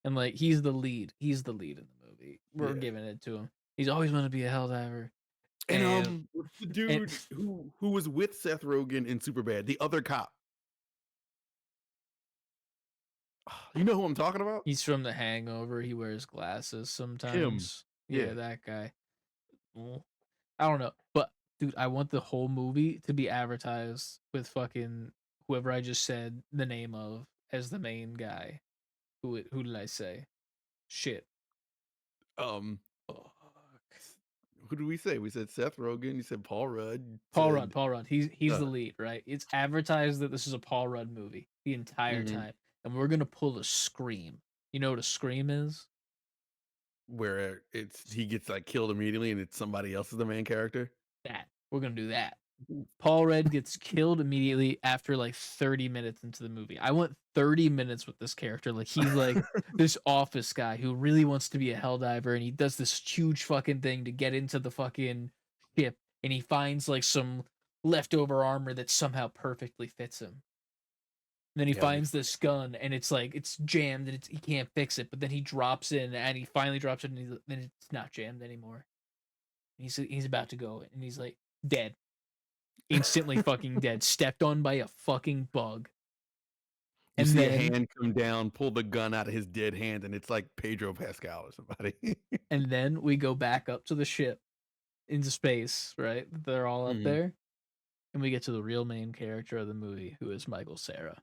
and like he's the lead. He's the lead in the movie. We're Yeah. giving it to him. He's always wanted to be a hell diver. And what's the dude who was with Seth Rogen in Superbad, the other cop. You know who I'm talking about? He's from The Hangover. He wears glasses sometimes. Yeah. That guy. Well, I don't know, but dude, I want the whole movie to be advertised with fucking whoever I just said the name of as the main guy. Who did I say? Shit. Who Fuck. did we say? We said Seth Rogen. You said Paul Rudd. Paul Rudd. He's the uh, lead, right? It's advertised that this is a Paul Rudd movie the entire Mhm. time, and we're gonna pull a Scream. You know what a Scream is? Where he gets like killed immediately and it's somebody else is the main character. That we're gonna do that. Paul Rudd gets killed immediately after like 30 minutes into the movie. I want 30 minutes with this character. Like he's like this office guy who really wants to be a helldiver, and he does this huge fucking thing to get into the fucking ship, and he finds like some leftover armor that somehow perfectly fits him. And then he finds this gun, and it's like it's jammed, and he can't fix it. But then he drops in, and he finally drops it, and then it's not jammed anymore. And he's about to go, and he's like dead. Instantly fucking dead, stepped on by a fucking bug. You And see then a hand come down, pull the gun out of his dead hand, and it's like Pedro Pascal or somebody. and then we go back up to the ship into space, right? They're all up Mhm. there. And we get to the real main character of the movie, who is Michael Cera.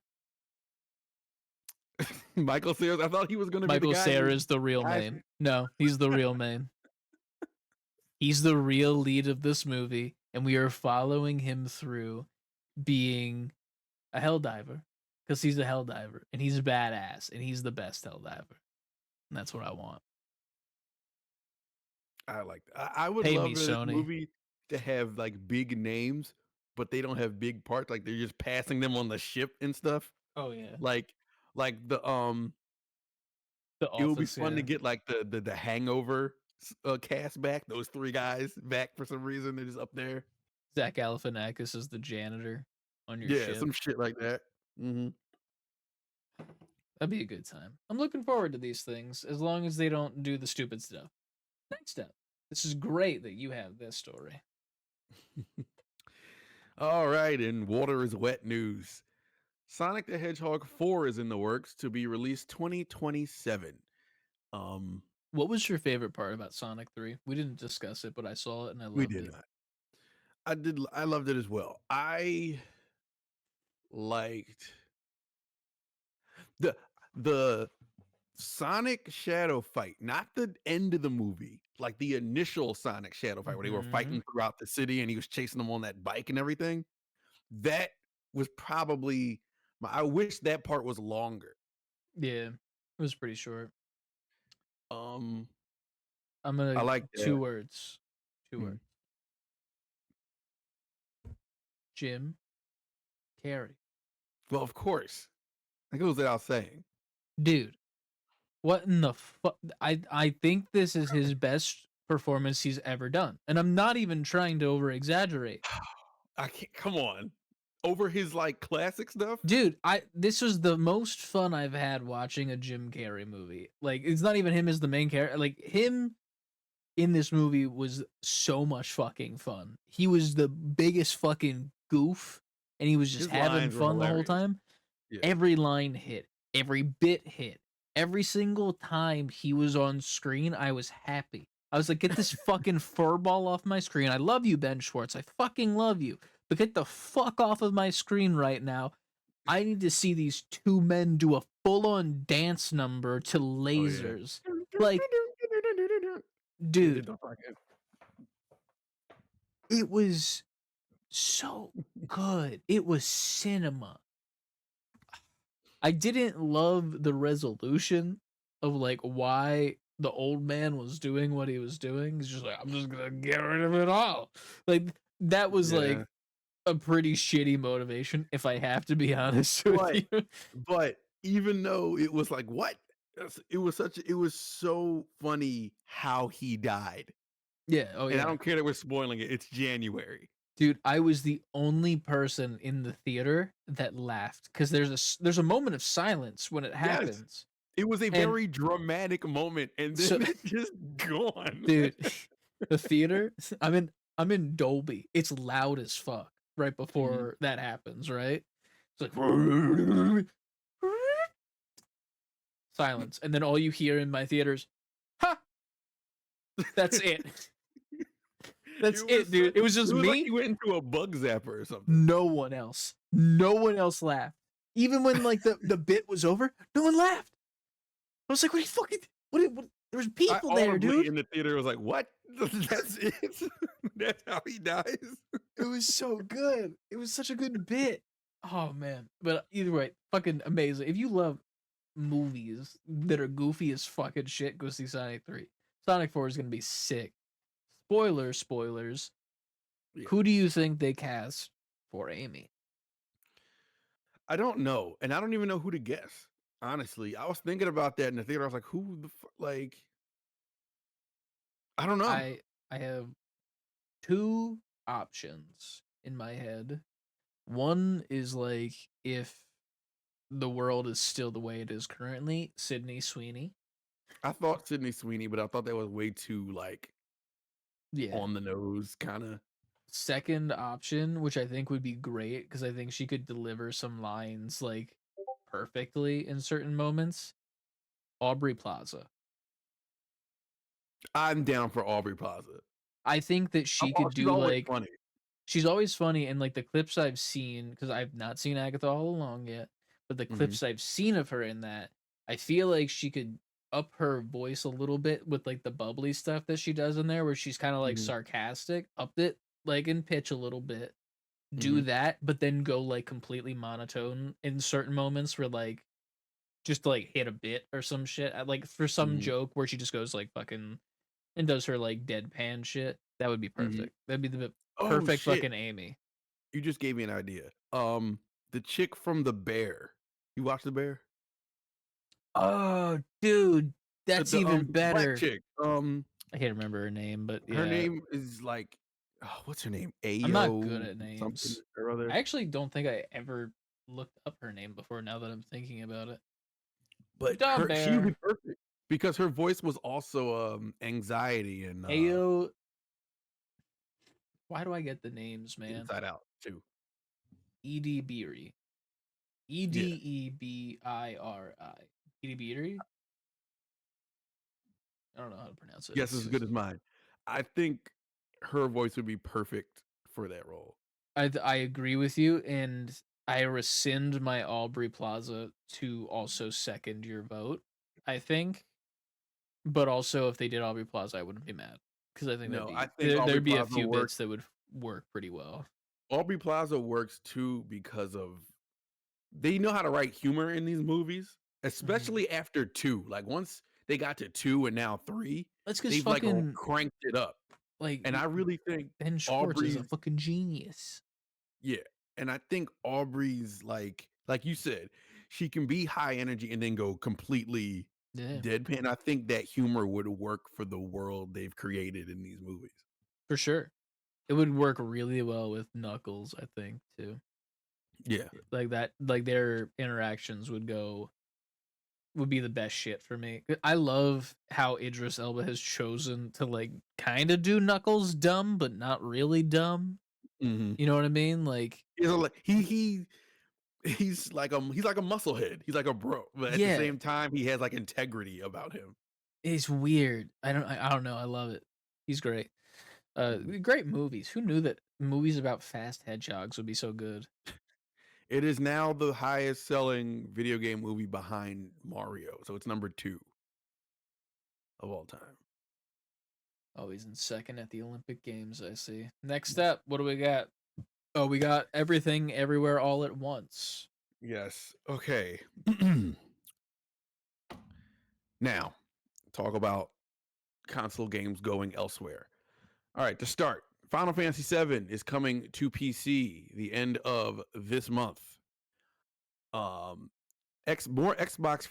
Michael Cera. I thought he was going to be the Michael guy. Cera is the real main. No, he's the real main. He's the real lead of this movie, and we are following him through being a helldiver because he's a helldiver and he's badass and he's the best helldiver. And that's what I want. I like that. I would Pay love me, this Sony. movie to have like big names, but they don't have big parts. Like they're just passing them on the ship and stuff. Oh yeah, Like the it would be Office, fun yeah. to get like the Hangover cast back. Those three guys back for some reason. They're just up there. Zach Galifianakis is the janitor on your Yeah, ship. some shit like that. Mm-hmm. That'd be a good time. I'm looking forward to these things as long as they don't do the stupid stuff. Next up, this is great that you have this story. All right, in Water is Wet news, Sonic the Hedgehog 4 is in the works to be released 2027. What was your favorite part about Sonic 3? We didn't discuss it, but I saw it and I loved we did it. not. I loved it as well. I liked the Sonic Shadow fight, not the end of the movie, like the initial Sonic Shadow fight where they were fighting throughout the city and he was chasing them on that bike and everything. That was probably I wish that part was longer. Yeah, it was pretty short. I'm gonna I like two that. words. Two words. Jim Carrey. Well, of course. That goes without saying. Dude, what in the fuck? I think this is his best performance he's ever done. And I'm not even trying to over exaggerate. I can't. Come on, over his like classic stuff. Dude, this was the most fun I've had watching a Jim Carrey movie. Like, it's not even him as the main character. Like, him in this movie was so much fucking fun. He was the biggest fucking goof, and he was just His having lines were fun the whole hilarious. time. Yeah. Every line hit, every bit hit. Every single time he was on screen, I was happy. I was like, get this fucking furball off my screen. I love you, Ben Schwartz. I fucking love you. But get the fuck off of my screen right now. I need to see these two men do a full-on dance number to lasers. Like, dude, it was so good. It was cinema. I didn't love the resolution of like why the old man was doing what he was doing. He's just like, I'm just gonna get rid of it all. Like, that was like a pretty shitty motivation, if I have to be honest with you. But even though it was like, what? It was so funny how he died. Yeah. Oh And yeah. I don't care that we're spoiling it. It's January. Dude, I was the only person in the theater that laughed because there's a moment of silence when it happens. It was a very dramatic moment, and then it's just gone. Dude, the theater, I'm in Dolby. It's loud as fuck right before that happens, right? It's like silence, and then all you hear in my theaters, ha! That's it. That's it, dude. It was just me. Like you went into a bug zapper or something. No one else laughed. Even when like the bit was over, no one laughed. I was like, what there was people there, dude. In the theater was like, what? That's it? That's how he dies? It was so good. It was such a good bit. Oh man. But either way, fucking amazing. If you love movies that are goofy as fucking shit, go see Sonic 3. Sonic 4 is gonna be sick. Spoilers. Yeah. Who do you think they cast for Amy? I don't know, and I don't even know who to guess. Honestly, I was thinking about that in the theater. I was like, who the like? I don't know. I have two options in my head. One is like, if the world is still the way it is currently, Sydney Sweeney. I thought Sydney Sweeney, but I thought that was way too like on the nose kind of. Second option, which I think would be great because I think she could deliver some lines like perfectly in certain moments, Aubrey Plaza. I'm down for Aubrey Plaza. I think that she could do like funny. She's always funny, and like the clips I've seen, because I've not seen Agatha All Along yet, but the clips I've seen of her in that, I feel like she could up her voice a little bit with like the bubbly stuff that she does in there, where she's kind of like sarcastic, up it like in pitch a little bit, do that, but then go like completely monotone in certain moments where like just to like hit a bit or some shit, like for some joke where she just goes like fucking and does her like deadpan shit. That would be perfect. That'd be the perfect fucking Amy. You just gave me an idea. The chick from The Bear. You watch The Bear? Oh, dude, that's even better. Black chick. I can't remember her name, but her name is like, what's her name? Ayo. I'm not good at names. Or other. I actually don't think I ever looked up her name before. Now that I'm thinking about it, but she would be perfect because her voice was also anxiety and Ayo. Why do I get the names, man? Inside Out too. Edie Beery. Edebiri. Edie Beery. I don't know how to pronounce it. Yes, it's as good as mine. I think her voice would be perfect for that role. I agree with you, and I rescind my Aubrey Plaza to also second your vote, I think. But also, if they did Aubrey Plaza, I wouldn't be mad. Because I think there'd be a few bits that would work pretty well. Aubrey Plaza works too because of they know how to write humor in these movies, especially after 2. Like once they got to 2 and now 3, they've like cranked it up. Like, and I really think Ben Schwartz is a fucking genius. Yeah, and I think Aubrey's like you said, she can be high energy and then go completely Yeah, deadpan. I think that humor would work for the world they've created in these movies. for sure. It would work really well with Knuckles, I think, too. Yeah. Like that, like their interactions would be the best shit for me. I love how Idris Elba has chosen to like kind of do Knuckles dumb, but not really dumb. Mm-hmm. You know what I mean? Like, He's like a musclehead. He's like a bro, but at the yeah, same time, he has like integrity about him. it's weird. I don't know. I love it. He's great. Mhm. Great movies. Who knew that movies about fast hedgehogs would be so good? It is now the highest selling video game movie behind Mario, so it's number 2 of all time. Oh, he's in second at the Olympic Games. I see. Next up, what do we got? Oh, we got Everything Everywhere All at Once. Yes. Okay. Now, talk about console games going elsewhere. All right, to start, Final Fantasy VII is coming to PC the end of this month. More Xbox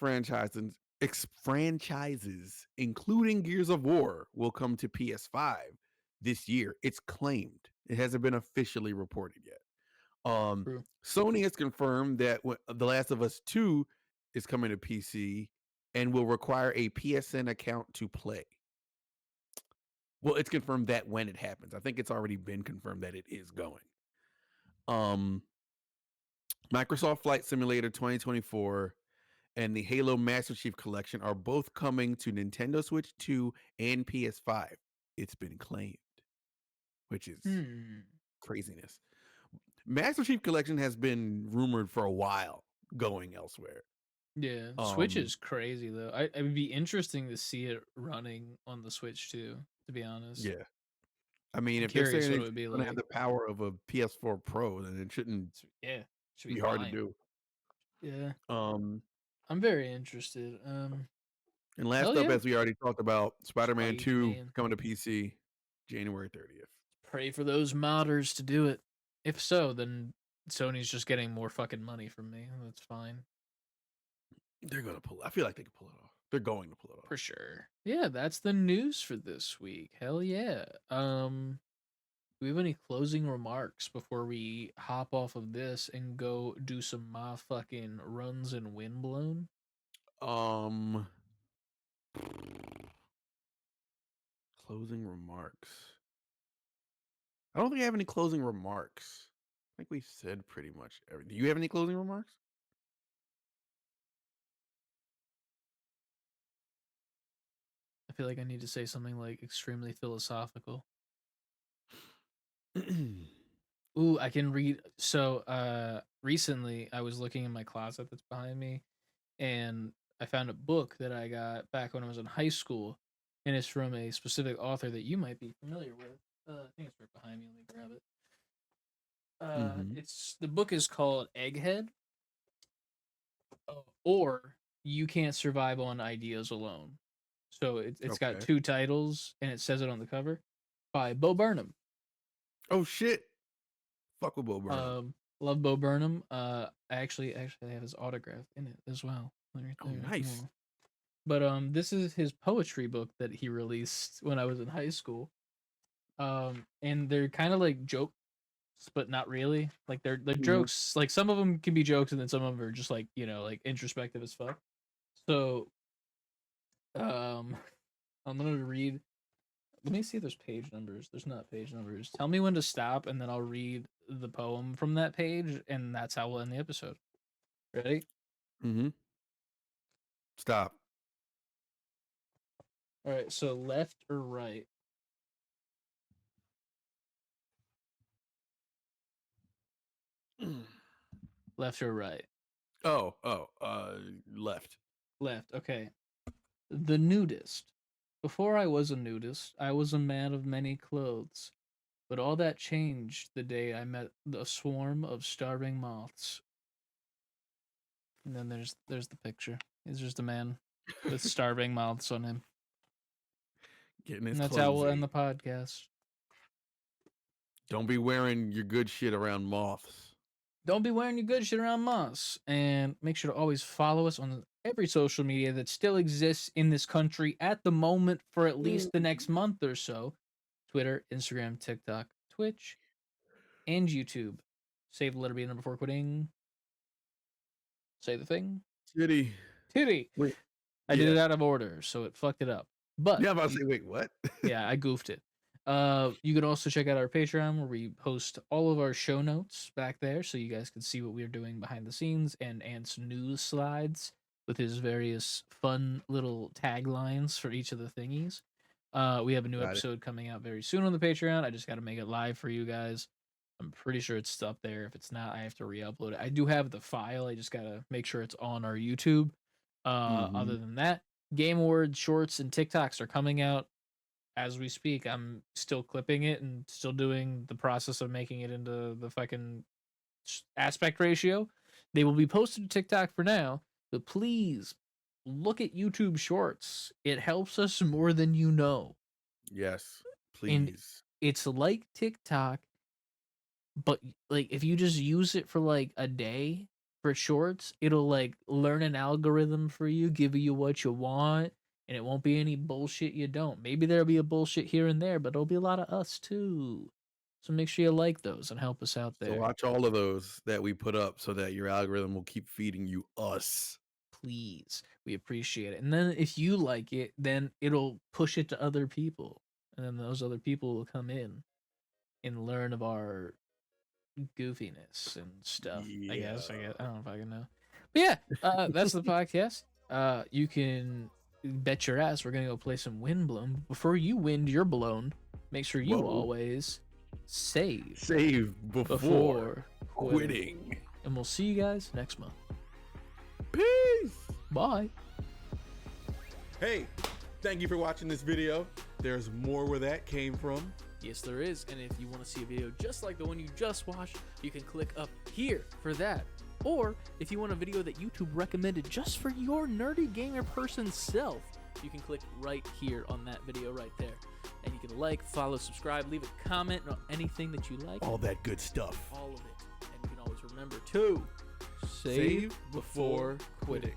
franchises, including Gears of War, will come to PS5 this year. It's claimed. It hasn't been officially reported yet. True. Sony has confirmed that The Last of Us 2 is coming to PC and will require a PSN account to play. Well, it's confirmed that when it happens. I think it's already been confirmed that it is going. Microsoft Flight Simulator 2024 and the Halo Master Chief Collection are both coming to Nintendo Switch 2 and PS5. It's been claimed, which is craziness. Master Chief Collection has been rumored for a while going elsewhere. Yeah, Switch is crazy though. It would be interesting to see it running on the Switch too. To be honest, Yeah. I mean, I'm if they're curious saying what it it's would be going to have like. the power of a PS4 Pro, then it shouldn't Yeah, should be be hard to fine. do. Yeah, Um, I'm very interested. and Hell last up, yeah, as we already talked about, Spider-Man 2 Spider-Man. coming to PC January 30th. Pray for those modders to do it. If so, then Sony's just getting more fucking money from me. That's fine. They're going to pull. I feel like they can pull it off. They're going to pull it off. For sure. Yeah, that's the news for this week. Hell yeah. Do we have any closing remarks before we hop off of this and go do some fucking runs and windblown? Um, closing remarks. I don't think I have any closing remarks. I think we've said pretty much everything. Do you have any closing remarks? I feel like I need to say something like extremely philosophical. Ooh, I can read. So, recently I was looking in my closet that's behind me, and I found a book that I got back when I was in high school, and it's from a specific author that you might be familiar with. I think it's right behind me. Let me grab it. Mm-hmm. It's the book is called Egghead, or You Can't Survive on Ideas Alone. So it's got Okay. 2 titles, and it says it on the cover by Bo Burnham. Oh shit! Fuck with Bo Burnham. Love Bo Burnham. I actually have his autograph in it as well. Right Oh, there. nice. But this is his poetry book that he released when I was in high school. And they're kind of like jokes, but not really. Like they're Mhm. jokes. Like some of them can be jokes, and then some of them are just like like introspective as fuck. So I'm gonna read. Let me see if there's page numbers. There's not page numbers. Tell me when to stop, and then I'll read the poem from that page, and that's how we'll end the episode. Ready? Mm-hmm. Stop. All right. So left or right? Left or right? Oh, left. Left. Okay. The nudist. Before I was a nudist, I was a man of many clothes. But all that changed the day I met a swarm of starving moths. And then there's the picture. He's just a man with starving moths on him. Getting his And that's clothes. how we'll end the podcast. Don't be wearing your good shit around moths. Don't be wearing your good shit around moths. And make sure to always follow us on every social media that still exists in this country at the moment for at least the next month or so. Twitter, Instagram, TikTok, Twitch, and YouTube. Save the letter B number before quitting. Say the thing. Titty. Titty. Wait. I did Yeah. it out of order, so it fucked it up. But Yeah, I'm about to say, wait, what? yeah, I goofed it. You can also check out our Patreon where we post all of our show notes back there, so you guys can see what we're doing behind the scenes, and Ant's news slides with his various fun little taglines for each of the thingies. We have a new Got it. episode coming out very soon on the Patreon. I just got to make it live for you guys. I'm pretty sure it's up there. If it's not, I have to re-upload it. I do have the file. I just gotta make sure it's on our YouTube. Other than that, Game Awards shorts and TikToks are coming out as we speak. I'm still clipping it and still doing the process of making it into the fucking aspect ratio. They will be posted to TikTok for now, but please look at YouTube Shorts. It helps us more than you know. Yes, And please. it's like TikTok, but like if you just use it for like a day for shorts, it'll like learn an algorithm for you, give you what you want, and it won't be any bullshit you don't. Maybe there'll be a bullshit here and there, but there'll be a lot of us too. So make sure you like those and help us out there. So watch all of those that we put up so that your algorithm will keep feeding you us. Please. We appreciate it. And then if you like it, then it'll push it to other people. And then those other people will come in and learn of our goofiness and stuff. I guess. I don't know if I can know. But yeah, that's the podcast. You can bet your ass we're gonna go play some Windblown. Before you wind your blown, make sure you Whoa. always save Before quitting. And we'll see you guys next month. Peace. Bye. Hey, thank you for watching this video. There's more where that came from. Yes, there is. And if you want to see a video just like the one you just watched, you can click up here for that. Or if you want a video that YouTube recommended just for your nerdy gamer person self, you can click right here on that video right there. And you can like, follow, subscribe, leave a comment on anything that you like. All that good stuff. All of it. And you can always remember to save before quitting.